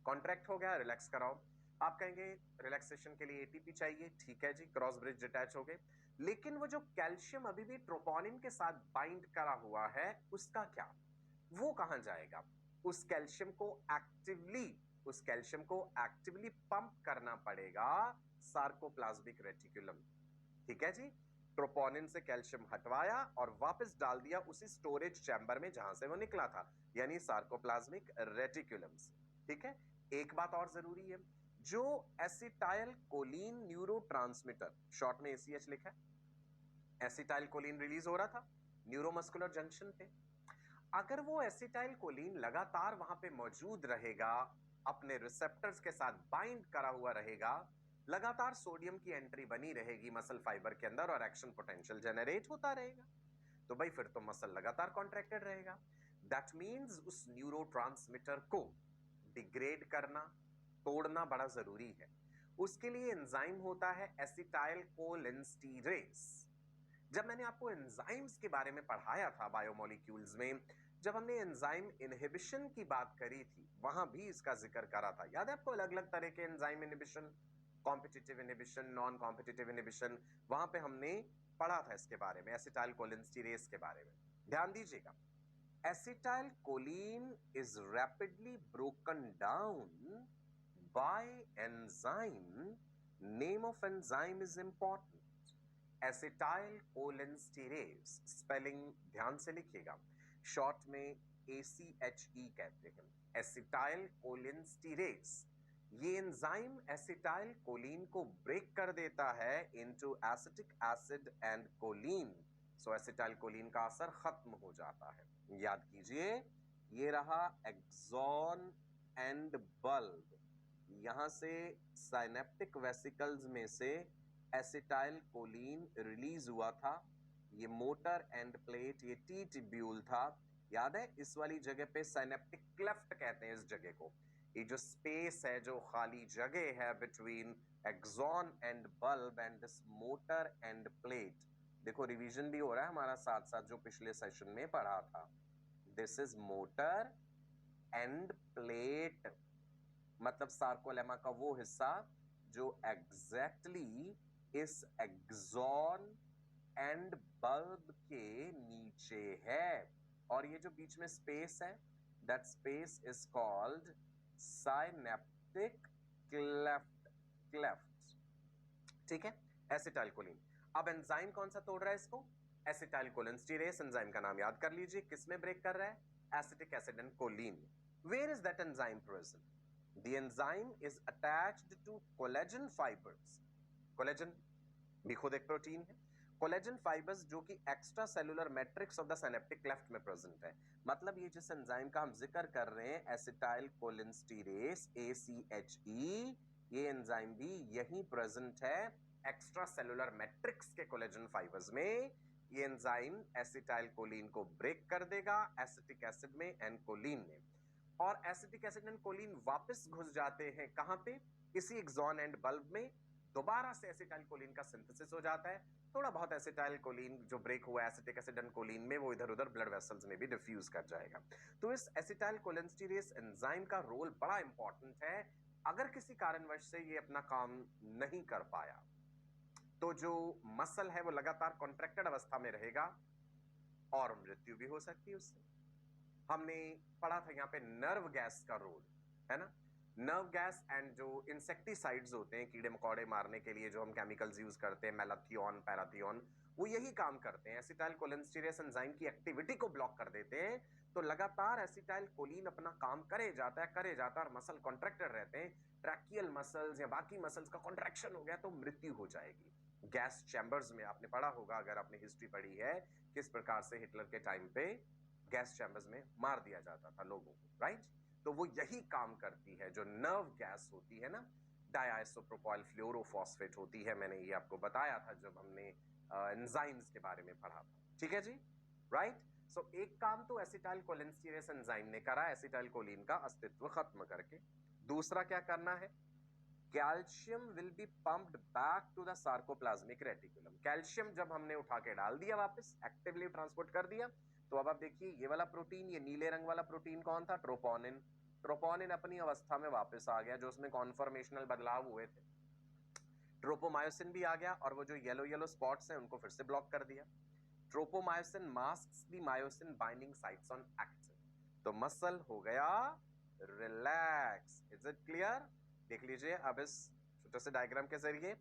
कॉन्ट्रैक्ट हो गया, रिलैक्स कराओ। आप कहेंगे रिलैक्सेशन के लिए एटीपी चाहिए, ठीक है जी, क्रॉस ब्रिज डिटैच हो गए, लेकिन वो जो कैल्शियम अभी भी ट्रोपोनिन के साथ बाइंड करा हुआ है उसका क्या, वो कहां जाएगा? उस कैल्शियम को एक्टिवली पंप करना पड़ेगा सार्कोप्लाज्मिक रेटिकुलम। ठीक है जी, ट्रोपोनिन से कैल्शियम हटवाया और वापस डाल दिया उसी स्टोरेज चैम्बर में जहां से वो निकला था, यानी सार्कोप्लाज्मिक रेटिकुलम से। ठीक है, एक बात और जरूरी है, जो एसिटाइल कोलिन न्यूरोट्रांसमीटर, शॉर्ट में एसीएच लिखा है, एसिटाइल कोलिन रिलीज हो रहा था न्यूरोमस्कुलर जंक्शन पे, अगर वो एसिटाइल कोलिन लगातार वहां पे मौजूद रहेगा, अपने रिसेप्टर्स के साथ बाइंड करा हुआ रहेगा, लगातार सोडियम की एंट्री बनी रहेगी मसल फाइबर के अंदर और एक्शन पोटेंशियल जनरेट होता रहेगा, तो भाई फिर तो मसल लगातार कॉन्ट्रैक्टेड रहेगा। दैट मींस उस न्यूरोट्रांसमीटर को डिग्रेड करना, तोड़ना बड़ा जरूरी है। उसके लिए एंजाइम होता है एसिटाइल कोलिनस्टीरेज। जब मैंने आपको एंजाइम्स के बारे में पढ़ाया था बायोमोलिक्यूल्स में, जब हमने एंजाइम इनहिबिशन की बात करी थी वहां भी इसका जिक्र करा था, याद है आपको? अलग अलग तरह के enzyme inhibition, competitive inhibition, non competitive inhibition, वहां पे हमने पढ़ा था इसके बारे में, एसिटाइल कोलिनस्टीरेज के बारे में। ध्यान दीजिएगा, acetyl choline is rapidly broken down by enzyme. Name of enzyme is important, acetyl cholinesterase, spelling ध्यान से लिखिएगा, शॉर्ट में ACHE कहते हैं, एसिटाइल कोलिनस्टीरेज। ये एंजाइम एसिटाइल कोलिन को ब्रेक कर देता है into acetic acid and choline, so acetyl choline का असर खत्म हो जाता है। याद कीजिए, ये रहा एक्सॉन एंड बल्ब, यहां से साइनेप्टिक वेसिकल्स में से एसिटाइल कोलिन रिलीज हुआ था, ये मोटर एंड प्लेट, ये टी ट्यूब्यूल था, याद है? इस वाली जगह पे साइनेप्टिक क्लेफ्ट कहते हैं इस जगह को, ये जो स्पेस है, जो खाली जगह है between axon end bulb and this motor end plate. देखो रिवीजन भी हो रहा है हमारा साथ साथ जो पिछले सेशन में पढ़ा था। This is motor end plate, मतलब सार्कोलेमा का वो हिस्सा जो एग्जैक्टली इस एक्सॉन एंड बल्ब के नीचे है, और ये जो बीच में स्पेस है, that space is called synaptic cleft. ठीक है, एसिटाइल कोलिन। अब एंजाइम कौन सा तोड़ रहा है इसको? एसिटाइल कोलिनस्टीरेज एंजाइम का नाम याद कर लीजिए, किसमें ब्रेक कर रहा है? Acetic acid and choline. Where is that enzyme present? The enzyme is attached to collagen fibers. Collagen भी खुद एक प्रोटीन है। कोलेजन फाइबर्स जो कि extra cellular matrix of the synaptic cleft में प्रेजेंट है। मतलब ये जिस एंजाइम का हम जिक्र कर रहे हैं, एसिटाइल कोलिनस्टीरेज ACHE, ये एंजाइम भी यहीं प्रेजेंट है एक्स्ट्रा सेलुलर मैट्रिक्स के कोलेजन फाइबर्स में। ये एंजाइम एसिटाइल कोलिन को ब्रेक कर देगा एसिटिक एसिड में एंड कोलिन में, और एसिटिक एसिड एंड कोलिन वापस घुस जाते हैं कहां पे? इसी एक्सॉन एंड बल्ब में, दोबारा से एसिटाइल कोलिन का सिंथेसिस हो जाता है, थोड़ा बहुत एसिटाइल कोलिन जो ब्रेक हुआ एसिटिक एसिड एंड कोलिन में वो इधर उधर ब्लड वेसल्स में भी डिफ्यूज कर जाएगा। तो इस एसिटाइल कोलिनस्टीरेज एंजाइम का रोल बड़ा इंपॉर्टेंट है। अगर किसी कारणवश से ये अपना काम नहीं कर पाया तो जो मसल है वो लगातार कॉन्ट्रैक्टेड अवस्था में रहेगा और मृत्यु भी हो सकती है उससे। हमने पढ़ा था यहाँ पे नर्व गैस का रोल, है ना। नर्व गैस एंड जो इंसेक्टिसाइड्स होते हैं कीड़े मकोड़े मारने के लिए जो हम केमिकल्स यूज करते हैं, मेलाथियोन, पैराथियोन, वो यही काम करते हैं, एसिटाइल कोलिनस्टीरेज एंजाइम की एक्टिविटी को ब्लॉक कर देते हैं। तो लगातार एसिटाइल कोलिन अपना काम करे जाता है और मसल कॉन्ट्रैक्टेड रहते हैं। ट्रैकियल मसल्स या बाकी मसल्स का कॉन्ट्रैक्शन हो गया तो मृत्यु हो जाएगी। गैस चैम्बर्स में आपने पढ़ा होगा, अगर आपने हिस्ट्री पढ़ी है, किस प्रकार से हिटलर के टाइम पे गैस चैम्बर्स में मार दिया जाता था लोगों को, राइट। तो वो यही काम करती है, जो नर्व गैस होती है ना, डायआइसोप्रोपाइल फ्लोरोफॉस्फेट होती है। मैंने ये आपको बताया था जब हमने एंजाइम्स के बारे में पढ़ा था, ठीक है जी, राइट। सो एक काम तो एसिटाइल कोलिनस्टीरेज एंजाइम ने करा, एसिटाइल कोलिन का अस्तित्व खत्म करके। दूसरा क्या करना है, calcium will be pumped back to the sarcoplasmic reticulum. Calcium जब हमने उठा के डाल दिया वापस, एक्टिवली ट्रांसपोर्ट कर दिया, तो अब आप देखिए ये वाला प्रोटीन, ये नीले रंग वाला प्रोटीन कौन था, ट्रोपोनिन। ट्रोपोनिन अपनी अवस्था में वापस आ गया, जो उसमें कॉन्फॉर्मेशनल बदलाव हुए थे। ट्रोपोमायोसिन भी आ गया और वो जो येलो येलो स्पॉट्स हैं उनको फिर से ब्लॉक कर दिया। Tropomyosin masks the myosin binding sites on actin. तो मसल हो गया रिलैक्स। Is it clear? देख लीजिए अब इस छोटे से डायग्राम के जरिए,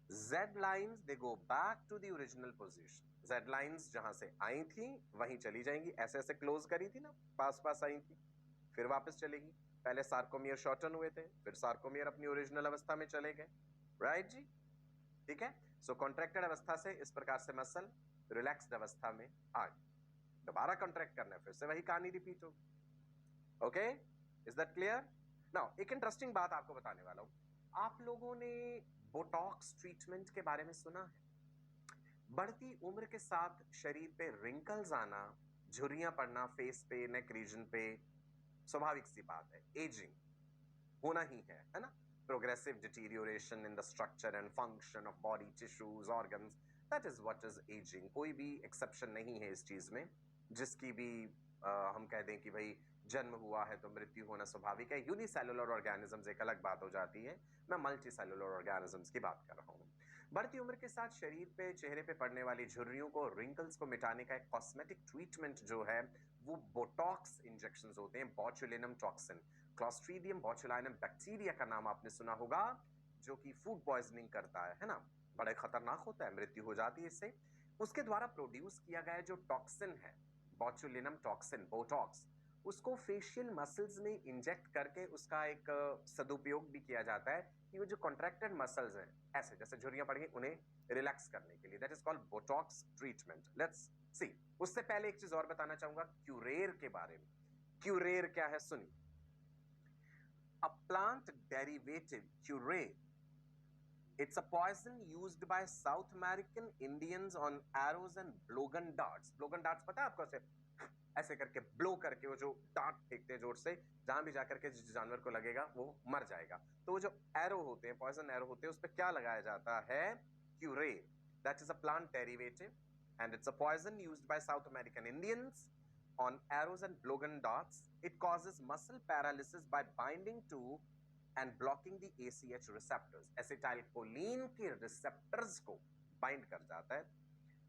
Z lines they go back to the original position. Z lines जहां से आई थी वहीं चली जाएंगी, ऐसे ऐसे क्लोज करी थी ना, पास पास आई थी, फिर वापस चलेगी। पहले सार्कोमियर शॉर्टन हुए थे, फिर सार्कोमियर अपनी ओरिजिनल अवस्था में चले गए, राइट जी, ठीक है। सो कॉन्ट्रैक्टेड अवस्था से इस प्रकार से मसल रिलैक्स्ड अवस्था में आ गई, दोबारा कॉन्ट्रैक्ट करना है, फिर से वही कहानी रिपीट होगी। Okay, is that clear? Now एक इंटरेस्टिंग बात आपको बताने वाला हूं। आप लोगों ने बोटॉक्स ट्रीटमेंट के बारे में सुना है? बढ़ती उम्र के साथ शरीर पे रिंकल्स आना, झुर्रियां पड़ना फेस पे, नेक रीजन पे, स्वाभाविक सी बात है, एजिंग होना ही है ना। Progressive deterioration in the structure and function of body tissues organs, that is what is ageing. कोई भी एक्सेप्शन नहीं है इस चीज में, जिसकी भी हम कह दें कि भाई जन्म हुआ है तो मृत्यु होना स्वाभाविक है। यूनिसेलुलर ऑर्गेनिजम्स एक अलग बात हो जाती है, मैं मल्टी सेलुलर ऑर्गेनिजम्स की बात कर रहा हूँ। बढ़ती उम्र के साथ शरीर पे, चेहरे पे पड़ने वाली झुर्रियों को, रिंकल्स को मिटाने का एक कॉस्मेटिक ट्रीटमेंट जो है वो बोटॉक्स इंजेक्शंस होते हैं, बॉचुलिनम टॉक्सिन। क्लॉस्ट्रीडियम बोचुलिनम बैक्टीरिया का नाम आपने सुना होगा, जो कि फूड पॉइजनिंग करता है ना, बड़े खतरनाक होता है, मृत्यु हो जाती है इससे। उसके द्वारा प्रोड्यूस किया गया जो टॉक्सिन है, बॉचुलिनम टॉक्सिन, बोटॉक्स, उसको फेशियल मसल्स में इंजेक्ट करके उसका एक सदुपयोग भी किया जाता है कि वो जो कॉन्ट्रैक्टेड मसल्स हैं, ऐसे जैसे झुर्रियां पड़ गई, उन्हें रिलैक्स करने के लिए, that is called Botox treatment. Let's see. उससे पहले एक चीज और बताना चाहूंगा क्यूरेर के बारे में। क्यूरेर क्या है सुनिए। A plant derivative curare, it's a poison used by South American Indians on arrows and blogan darts. blogan darts पता है आपको? ऐसे करके ब्लो करके वो जो डार्ट फेंकते हैं जोर से, जहां भी जाकर के जिस जानवर को लगेगा वो मर जाएगा। तो वो जो एरो होते हैं, पॉइजन एरो होते हैं, उस पर क्या लगाया जाता है? Curare. That is a plant derivative and it's a poison used by South American Indians on arrows and blogan darts. It causes muscle paralysis by binding to and blocking the ACH receptors. Acetylcholine के receptors को bind कर जाता है,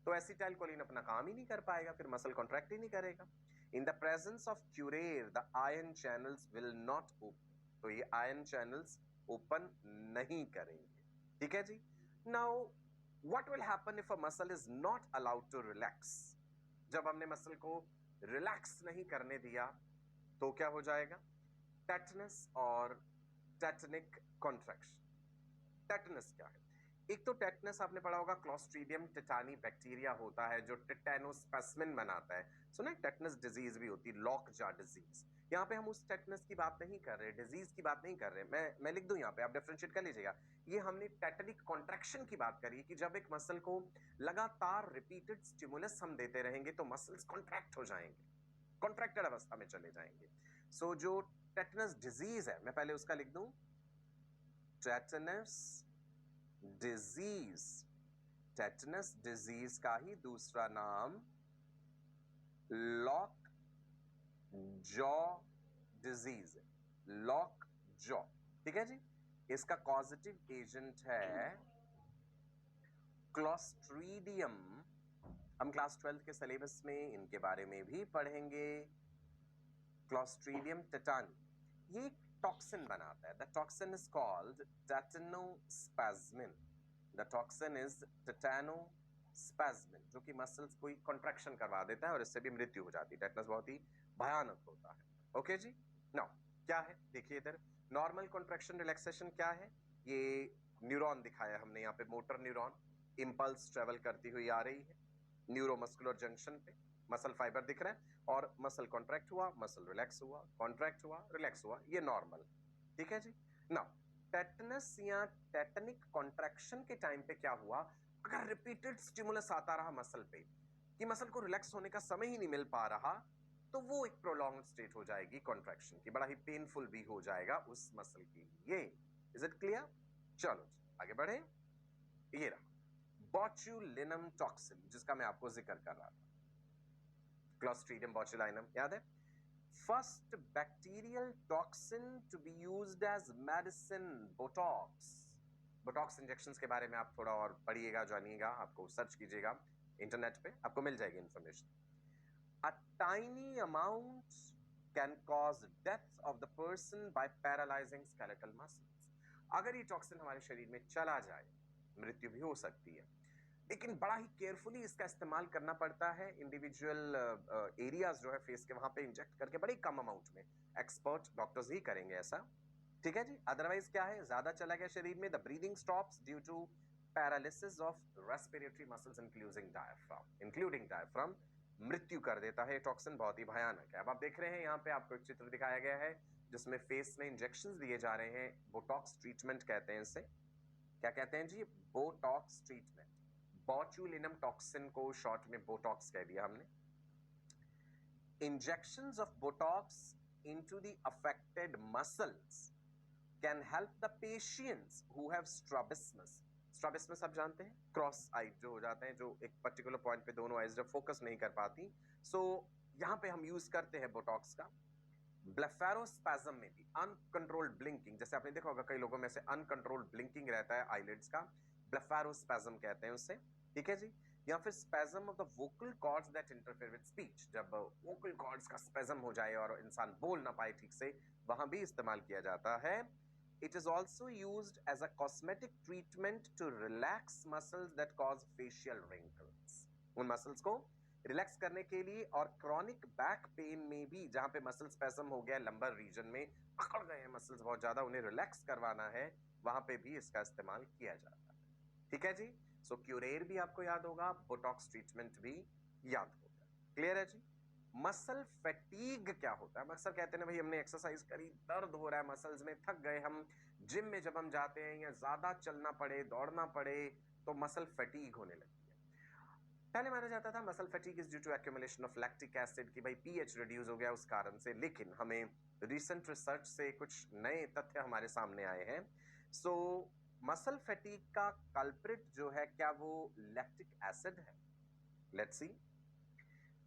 तो acetylcholine अपना काम ही नहीं कर पाएगा, फिर मसल कॉन्ट्रैक्ट ही नहीं करेगा। In the presence of curare the ion channels will not open, तो ये आयन चैनल्स ओपन नहीं करेंगे, ठीक है जी। Now what will happen if a muscle is not allowed to relax? जब हमने मसल को रिलैक्स नहीं करने दिया तो क्या हो जाएगा? टेटनस और टेटनिक कॉन्ट्रैक्शन। टेटनस क्या है? एक तो टेटनस आपने पढ़ा होगा, क्लॉस्ट्रीडियम टेटानी बैक्टीरिया होता है जो टेटानोस्पेसिमिन बनाता है। सुना है टेटनस डिजीज भी होती है, लॉक जा डिजीज। यहाँ पे हम उस टेटनस की बात नहीं कर रहे, डिजीज की बात नहीं कर रहे। मैं लिख दूं यहाँ पे, आप डिफरेंशिएट कर लीजिएगा। ये हमने टेटनिक कॉन्ट्रैक्शन की बात करी कि जब एक मसल को लगातार रिपीटेड स्टिमुलस हम देते रहेंगे तो मसल्स कॉन्ट्रैक्ट हो जाएंगे, कॉन्ट्रैक्टेड अवस्था में चले जाएंगे। सो जो टेटनस डिजीज है, मैं पहले उसका लिख दूं, टेटनस डिजीज, टेटनस डिजीज का ही दूसरा नाम lock jaw disease, lock jaw. ठीक है जी। इसका कॉजेटिव एजेंट है क्लोस्ट्रीडियम। हम क्लास 12 के सिलेबस में इनके बारे में भी पढ़ेंगे। क्लोस्ट्रीडियम टेटानी ये टॉक्सिन बनाता है। The toxin is called tetanospasmin. The toxin is tetanospasmin, जो कि मसल्स कोई कॉन्ट्रैक्शन करवा देता है और इससे भी मृत्यु हो जाती है। टेटनस बहुत ही भयानक होता है। ओके जी। नाउ क्या है देखिए इधर, नॉर्मल कॉन्ट्रैक्शन रिलैक्सेशन क्या है। ये न्यूरॉन दिखाया हमने यहाँ पे, मोटर न्यूरॉन, इंपल्स ट्रेवल करती हुई आ रही है न्यूरोमस्कुलर जंक्शन पे, मसल फाइबर दिख रहा है और मसल कॉन्ट्रैक्ट हुआ, मसल रिलैक्स हुआ, कॉन्ट्रैक्ट हुआ, रिलैक्स हुआ, ये नॉर्मल। ठीक है जी। नाउ टेटनस या टेटनिक कॉन्ट्रैक्शन के टाइम पे क्या हुआ, अगर रिपीटेड स्टिमुलस आता रहा मसल पे कि मसल को रिलैक्स होने का समय ही नहीं मिल पा रहा, तो वो एक प्रोलॉन्ग्ड स्टेट हो जाएगी कॉन्ट्रैक्शन की, बड़ा ही पेनफुल भी हो जाएगा उस मसल के लिए। Is it clear? चलो आगे बढ़े। ये रहा बॉट्यूलिनम टॉक्सिन, जिसका मैं आपको जिक्र कर रहा था, क्लोस्ट्रीडियम बोचुलिनम, याद है? First bacterial toxin to be used as medicine, Botox. Botox injections के बारे में आप थोड़ा और पढ़िएगा, जानिएगा, आपको सर्च कीजिएगा इंटरनेट पे, आपको मिल जाएगी information. A tiny amount can cause death of the person by paralyzing skeletal muscles. अगर ये टॉक्सिन हमारे शरीर में चला जाए, मृत्यु भी हो सकती है, लेकिन बड़ा ही केयरफुली इसका इस्तेमाल करना पड़ता है। इंडिविजुअल एरियाज जो है फेस के, वहां पे इंजेक्ट करके बड़ी कम अमाउंट में, एक्सपर्ट डॉक्टर्स ही करेंगे ऐसा। ठीक है जी। अदरवाइज क्या है, ज्यादा चला गया शरीर में, the breathing stops due to paralysis of respiratory muscles including diaphragm, मृत्यु कर देता है। टॉक्सिन बहुत ही भयानक है। अब आप देख रहे हैं यहाँ पे आपको एक चित्र दिखाया गया है जिसमें फेस में इंजेक्शंस दिए जा रहे हैं, बोटॉक्स ट्रीटमेंट कहते हैं इसे। क्या कहते हैं जी? Botox treatment. बॉट्यूलिनम टॉक्सिन को शॉर्ट में बोटॉक्स कह दिया हमने। Injections of Botox into the affected muscles can help the patients who have strabismus. स्ट्राबिस्मस आप जानते हैं, क्रॉस आई जो हो जाते हैं, जो एक पर्टिकुलर पॉइंट पे दोनों आईज जब फोकस नहीं कर पाती। सो यहां पे हम यूज करते हैं बोटॉक्स का। ब्लेफेरोस्पैज्म में भी अनकंट्रोल्ड ब्लिंकिंग, जैसे आपने देखा होगा कई लोगों में से अनकंट्रोल्ड ब्लिंकिंग रहता है आईलिड्स का, ब्लेफेरोस्पैज्म कहते हैं उससे। ठीक है जी। या फिर spasm of the vocal cords that interfere with speech, जब वोकल कॉर्ड्स का स्पैज्म हो जाए और इंसान बोल ना पाए ठीक से, वहां भी इस्तेमाल किया जाता है। It is also used as a cosmetic treatment to relax muscles that cause facial wrinkles. उन मसल्स को रिलैक्स करने के लिए, और क्रॉनिक बैक पेन में भी, जहां पे मसल स्पैज्म हो गया लंबर रीजन में, पकड़ गए हैं मसल्स बहुत ज्यादा, उन्हें रिलैक्स करवाना है, वहां पे भी इसका इस्तेमाल किया जाता है। ठीक है जी। सो क्यूरेर भी आपको याद होगा, बोटॉक्स ट्रीटमेंट भी याद होगा। क्लियर है जी। मसल फैटीग क्या होता है? अक्सर कहते हैं भाई हमने एक्सरसाइज करी, दर्द हो रहा है मसल्स में, थक गए हम, जिम में जब हम जाते हैं या ज्यादा चलना पड़े, दौड़ना पड़े, तो मसल फैटीग होने लगती है। पहले माना जाता था muscle fatigue is due to accumulation of lactic acid, कि भाई पीएच रिड्यूस हो गया उस कारण से, लेकिन हमें रिसेंट रिसर्च से कुछ नए तथ्य हमारे सामने आए हैं। सो मसल फैटीग का कल्प्रिट जो है, क्या वो लैक्टिक एसिड है? Let's see.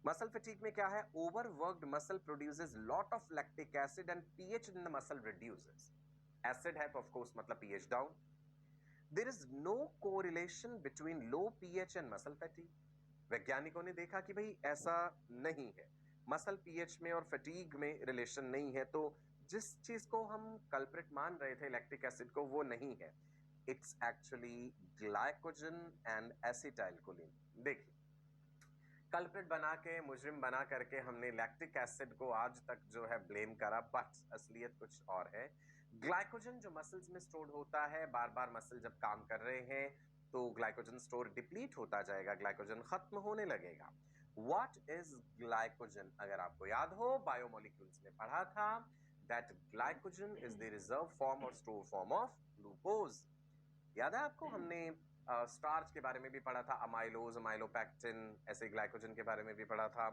मसल फैटीग में क्या है? Overworked muscle produces lot of lactic acid and pH in the muscle reduces. Acid है तो ऑफ कोर्स मतलब pH down. There is no correlation between low pH and muscle fatigue. वैज्ञानिकों ने देखा कि भाई ऐसा नहीं है, मसल पीएच में और फैटीग में रिलेशन नहीं है। तो जिस चीज को हम कल्प्रिट मान रहे थे लैक्टिक एसिड को, वो नहीं है, it's actually glycogen and acetylcholine. देखिए, कल्प्रिट बना के, मुजरिम बना करके हमने लैक्टिक एसिड को आज तक जो है ब्लेम करा, बट असलियत कुछ और है। ग्लाइकोजन जो मसल्स में स्टोर होता है, बार बार मसल जब काम कर रहे हैं तो ग्लाइकोजन स्टोर डिप्लीट होता जाएगा, ग्लाइकोजन खत्म होने लगेगा। What is glycogen? अगर आपको याद हो, बायोमोलिक्यूल्स में पढ़ा था that glycogen is the reserve form और स्टोर फॉर्म ऑफ ग्लूकोज। याद है आपको? हमने स्टार्च के बारे में भी पढ़ा था, अमाइलोज, अमाइलोपैक्टिन, ऐसे ग्लाइकोजन के बारे में भी पढ़ा था।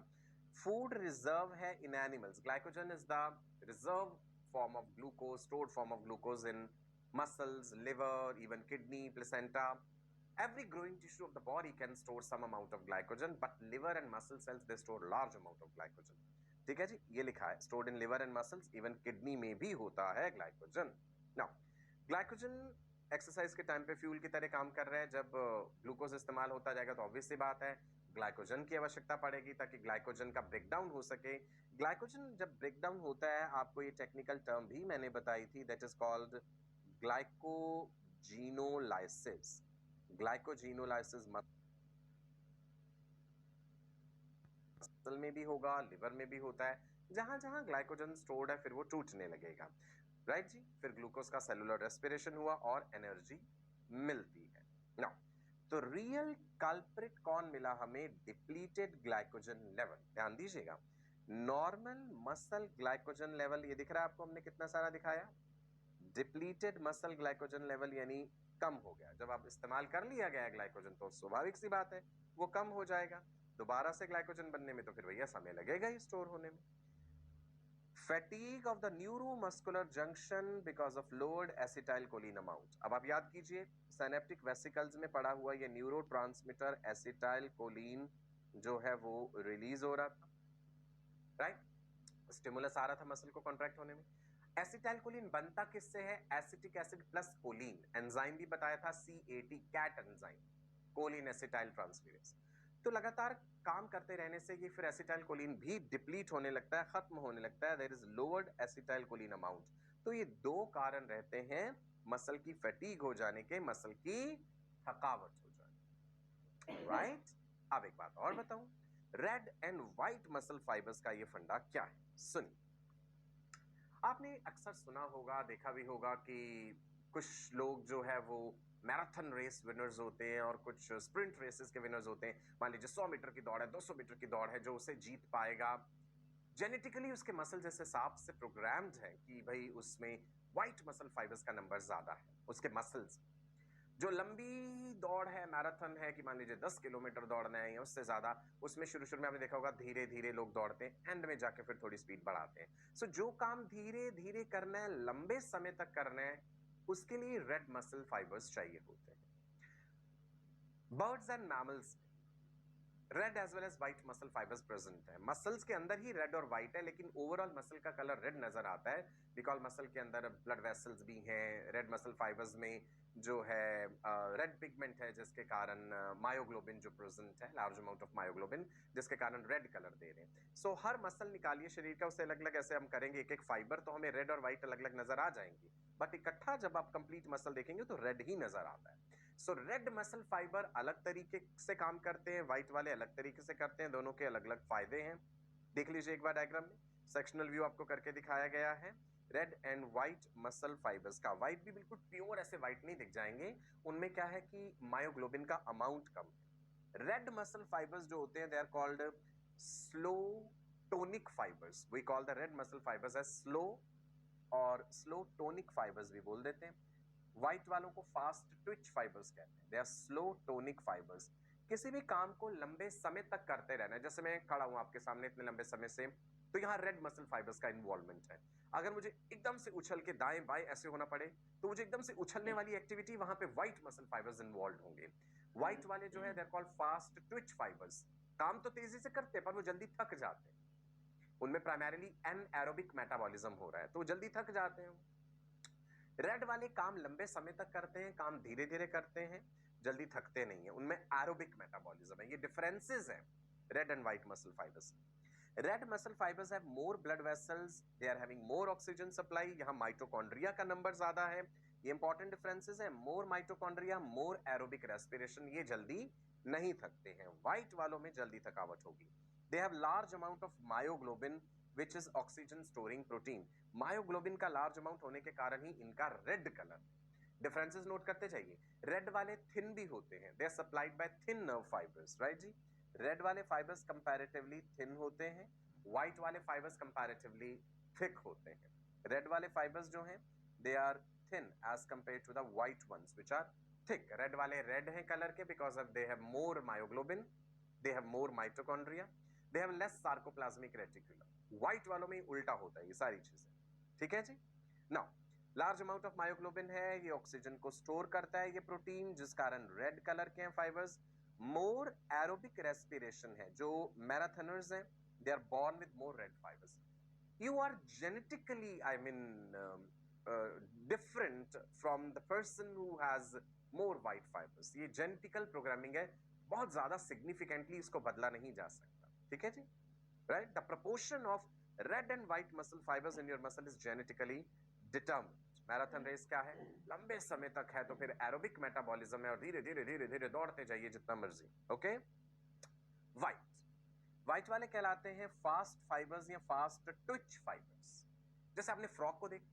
फूड रिजर्व है in animals, glycogen is the reserve form of glucose, stored form of glucose in muscles, liver, even kidney, placenta. Every growing tissue of the body can store some amount of glycogen, but liver and muscle cells, they store large amount of glycogen. ठीक है जी, ये लिखा है stored in liver and muscles, even kidney में भी होता है glycogen. Now, glycogen exercise के टाइम पे फ्यूल की तरह काम कर रहा है. जब ग्लूकोज इस्तेमाल होता जाएगा तो ऑब्वियस सी बात है ग्लाइकोजन की आवश्यकता पड़ेगी ताकि ग्लाइकोजन का ब्रेकडाउन हो सके. ग्लाइकोजन जब ब्रेकडाउन होता है, आपको ये टेक्निकल टर्म भी मैंने बताई थी, that is called glycogenolysis. Glycogenolysis muscle में भी होगा, लिवर में भी होता है. जहां जहां ग्लाइकोजन स्टोर्ड है फिर वो टूटने लगेगा. राइट जी. फिर ग्लूकोज का सेलुलर रेस्पिरेशन हुआ और एनर्जी मिलती है. नाउ, तो रियल कल्प्रिट कौन मिला हमें? Depleted glycogen level. ध्यान दीजिएगा, नॉर्मल मसल ग्लाइकोजन लेवल ये दिख रहा है आपको, हमने कितना सारा दिखाया. डिप्लीटेड मसल ग्लाइकोजन लेवल यानी कम हो गया. जब आप इस्तेमाल कर लिया गया ग्लाइकोजन तो स्वाभाविक सी बात है वो कम हो जाएगा. दोबारा से ग्लाइकोजन बनने में तो फिर भैया समय लगेगा ही स्टोर होने में. Fatigue of the neuromuscular junction because of lowered acetylcholine amount. अब आप याद कीजिए, सिनेप्टिक वेसिकल्स में पड़ा हुआ ये न्यूरोट्रांसमीटर एसिटाइलकोलिन जो है वो रिलीज हो रहा था. राइट. स्टिमुलस आ रहा था मसल को कॉन्ट्रैक्ट होने में. एसिटाइलकोलिन बनता किससे है? Acetic acid plus choline. Enzyme भी बताया था, CAT, CAT enzyme, choline acetyl transferase. तो लगातार काम करते रहने से ये फिर एसिटाइलकोलिन भी डिप्लीट होने लगता है, खत्म होने लगता है. There is lowered acetylcholine amount. तो ये दो कारण रहते हैं मसल की फैटीग हो जाने के, मसल की थकावट हो जाने. राइट. अब एक बात और बताऊं, red and white muscle fibres का ये फंडा क्या है? सुनिए. आपने अक्सर सुना होगा, देखा भी होगा कि कुछ लोग जो है वो मैराथन रेस विनर्स होते हैं और कुछ स्प्रिंट रेसेस के विनर्स होते हैं. मान लीजिए 100 मीटर की दौड़ है, 200 मीटर की दौड़ है, जो उसे जीत पाएगा जेनेटिकली उसके मसल जैसे सांप से प्रोग्राम्ड है कि भाई उसमें व्हाइट मसल फाइबर्स का नंबर ज्यादा है उसके मसल्स. जो लंबी दौड़ है, मैराथन है, कि मान लीजिए 10 किलोमीटर दौड़ना है या उससे ज्यादा, उसमें शुरू शुरू में आपने देखा होगा धीरे धीरे लोग दौड़ते हैं, एंड में जाके फिर थोड़ी स्पीड बढ़ाते हैं. सो जो काम धीरे धीरे करना है, लंबे समय तक करना है, उसके लिए रेड मसल फाइबर्स चाहिए होते हैं. Birds and mammals red as well as white muscle fibres present है. मसल्स के अंदर ही रेड और व्हाइट है, लेकिन ओवरऑल मसल का कलर रेड नजर आता है बिकॉज मसल के अंदर ब्लड वेसल्स भी हैं. रेड मसल फाइबर्स में जो है रेड पिगमेंट है, जिसके कारण मायोग्लोबिन जो प्रेजेंट है, लार्ज अमाउंट ऑफ मायोग्लोबिन, जिसके कारण रेड कलर दे रहे हैं. सो हर मसल निकालिए शरीर का, उसे अलग अलग ऐसे हम करेंगे एक एक फाइबर, तो हमें रेड और व्हाइट अलग अलग नजर आ जाएंगी, बट इकट्ठा जब आप कंप्लीट मसल देखेंगे तो रेड ही नजर आता है. सो रेड मसल फाइबर अलग तरीके से काम करते हैं, व्हाइट वाले अलग तरीके से करते हैं. दोनों के अलग अलग फायदे हैं. देख लीजिए एक बार डायग्राम में, सेक्शनल व्यू आपको करके दिखाया गया है red and white muscle fibres का. व्हाइट भी बिल्कुल प्योर ऐसे व्हाइट नहीं दिख जाएंगे, उनमें क्या है कि मायोग्लोबिन का अमाउंट कम है. रेड मसल फाइबर्स जो होते हैं they are called slow tonic fibres. We call the red muscle fibres as slow और स्लो टोनिक फाइबर्स भी बोल देते हैं. व्हाइट वालों को फास्ट ट्विच फाइबर्स कहते हैं. They are slow tonic fibres. किसी भी काम को लंबे समय तक करते रहना है, जैसे मैं खड़ा हूं आपके सामने इतने लंबे समय से, तो यहाँ रेड मसल फाइबर्स का इन्वॉल्वमेंट है. अगर मुझे एकदम से उछल के दाएं बाएं ऐसे होना पड़े तो मुझे एकदम से उछलने वाली एक्टिविटी, वहां पे व्हाइट मसल फाइबर्स इन्वॉल्व होंगे. व्हाइट वाले जो है they are called fast twitch fibres. काम तो तेजी से करते हैं पर वो जल्दी थक जाते हैं. उनमें प्राइमरीली एनएरोबिक मेटाबॉलिज्म हो रहा है तो वो जल्दी थक जाते हैं. रेड वाले काम लंबे समय तक करते हैं, काम धीरे धीरे करते हैं, जल्दी थकते नहीं है, उनमें एरोबिक मेटाबॉलिज्म है. ये डिफरेंसेस हैं red and white muscle fibres. Red muscle fibres have more blood vessels, they are having more oxygen supply. यहाँ माइटोकॉन्ड्रिया का नंबर ज्यादा है. ये इंपॉर्टेंट डिफरेंसेस है. More mitochondria, more aerobic respiration. ये जल्दी नहीं थकते हैं. व्हाइट वालों में जल्दी थकावट होगी. They have large amount of myoglobin which is oxygen storing protein. Myoglobin का लार्ज अमाउंट होने के कारण ही इनका रेड कलर. डिफरेंसेस नोट करते जाइए. रेड वाले थिन भी होते हैं, they are supplied by thin nerve fibres. Right जी. रेड वाले फाइबर्स कंपैरेटिवली थिन होते हैं, व्हाइट वाले फाइबर्स कंपैरेटिवली थिक होते हैं. रेड वाले फाइबर्स जो हैं they are thin as compare to the white ones which are thick. Red वाले रेड हैं कलर के because of they have more myoglobin, they have more mitochondria, they have less sarcoplasmic reticulum. White वालों में उल्टा होता है ये सारी चीजें. ठीक है जी. Now large amount of myoglobin है, ये ऑक्सीजन को स्टोर करता है ये प्रोटीन, जिस कारण रेड कलर के हैं फाइबर्स। मोर एरोबिक रेस्पिरेशन है, जो मैराथनर्स हैं they are born with more red fibres. You are genetically I mean different from the person who has more white fibres. ये जेनेटिकल प्रोग्रामिंग है, बहुत ज्यादा सिग्निफिकेंटली इसको बदला नहीं जा सकता। ठीक है जी, right. The proportion of red and white muscle fibres in your muscle is genetically determined. Marathon race क्या है, लंबे समय तक है, तो फिर एरोबिक मेटाबॉलिज्म है और धीरे धीरे धीरे धीरे दौड़ते जाइए जितना मर्जी। ओके, व्हाइट व्हाइट वाले कहलाते हैं फास्ट फाइबर्स या फास्ट ट्विच फाइबर्स। जैसे आपने फ्रॉक को देख,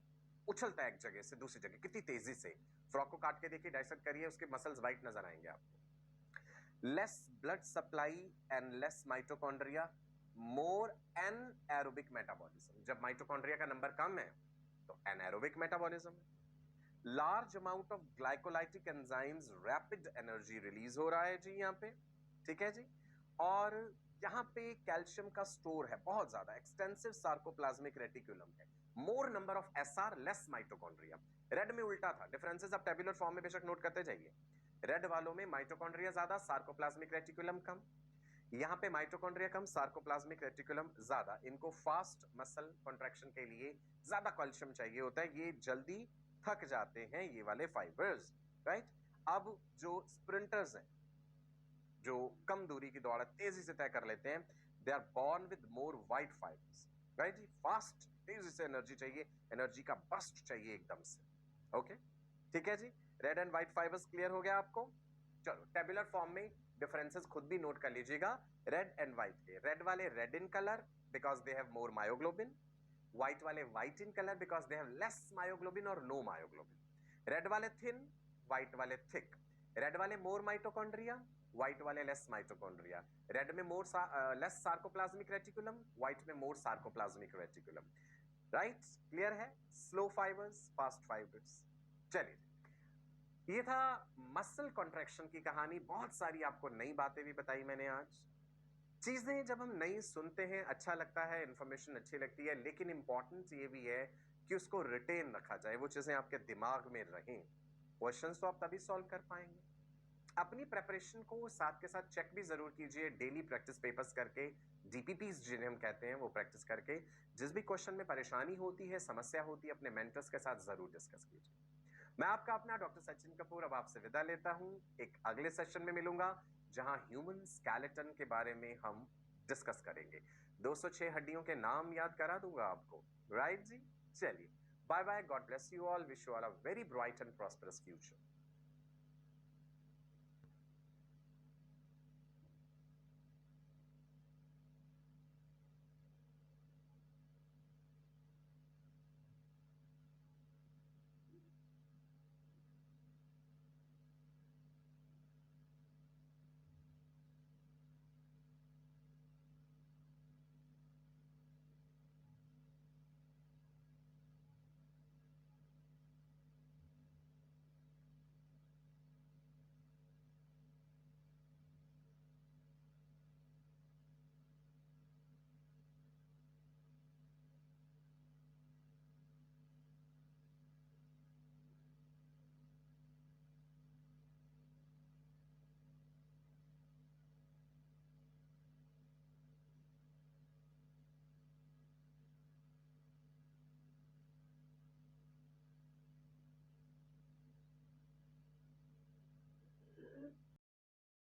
उछलता है एक जगह से दूसरी जगह कितनी तेजी से। फ्रॉक को काट के देखिए, डाइसेक्ट करिए, उसके मसल्स व्हाइट नजर आएंगे आपको। Less blood supply and less mitochondria, more anaerobic metabolism. जब माइटोकॉन्ड्रिया का नंबर कम है तो एनएरोबिक मेटाबॉलिज्म है। Large amount of glycolytic enzymes, rapid energy release हो रहा है जी यहाँ पे। ठीक है जी, और यहाँ पे कैल्शियम का स्टोर है बहुत ज्यादा, एक्सटेंसिव सार्कोप्लाज्मिक रेटिकुलम है। मोर number of SR, less mitochondria. Red में उल्टा था, डिफरेंसेस आप टेबुलर फॉर्म में बेशक नोट करते जाइए। रेड वालों में माइटोकॉन्ड्रिया ज्यादा, सार्कोप्लाज्मिक रेटिकुलम कम। यहाँ पे माइटोकॉन्ड्रिया कम, सार्कोप्लाज्मिक रेटिकुलम ज्यादा। इनको फास्ट मसल कॉन्ट्रैक्शन के लिए ज्यादा कैल्शियम चाहिए होता है, ये जल्दी थक जाते हैं ये वाले फाइबर्स, राइट। अब जो स्प्रिंटर्स हैं, जो कम दूरी की दौड़ तेजी से तय कर लेते हैं, they are born with more white fibres, right जी। फास्ट, तेजी से एनर्जी चाहिए, एनर्जी का बस्ट चाहिए एकदम से। ओके, ठीक है जी। Red and white fibres clear हो गया आपको। चलो टेबुलर फॉर्म में डिफरेंसेस खुद भी नोट कर लीजिएगा रेड एंड व्हाइट के। रेड वाले red in colour because they have more myoglobin. White वाले white in colour because they have less myoglobin और नो मायोग्लोबिन। रेड वाले थिन, व्हाइट वाले थिक। रेड वाले मोर माइटोकॉन्ड्रिया, व्हाइट वाले less mitochondria. Red में more less sarcoplasmic reticulum, white में more sarcoplasmic reticulum. Right, clear है। Slow fibres, fast fibres. चलिए, ये था मसल कॉन्ट्रैक्शन की कहानी। बहुत सारी आपको नई बातें भी बताई मैंने आज। चीजें जब हम नई सुनते हैं अच्छा लगता है, इंफॉर्मेशन अच्छी लगती है, लेकिन इंपॉर्टेंट ये भी है कि उसको रिटेन रखा जाए, वो चीजें आपके दिमाग में रहें। क्वेश्चंस तो आप तभी सॉल्व कर पाएंगे। अपनी प्रेपरेशन को साथ के साथ चेक भी जरूर कीजिए, डेली प्रैक्टिस पेपर्स करके, डीपीपीज जिन्हें हम कहते हैं, वो प्रैक्टिस करके। जिस भी क्वेश्चन में परेशानी होती है, समस्या होती है, अपने मेंटर्स के साथ जरूर डिस्कस कीजिए। मैं आपका अपना डॉक्टर सचिन कपूर अब आपसे विदा लेता हूं। एक अगले सेशन में मिलूंगा जहां ह्यूमन स्केलेटन के बारे में हम डिस्कस करेंगे। 206 हड्डियों के नाम याद करा दूंगा आपको, राइट जी। चलिए, bye bye, God bless you all, wish you all a very bright and prosperous future.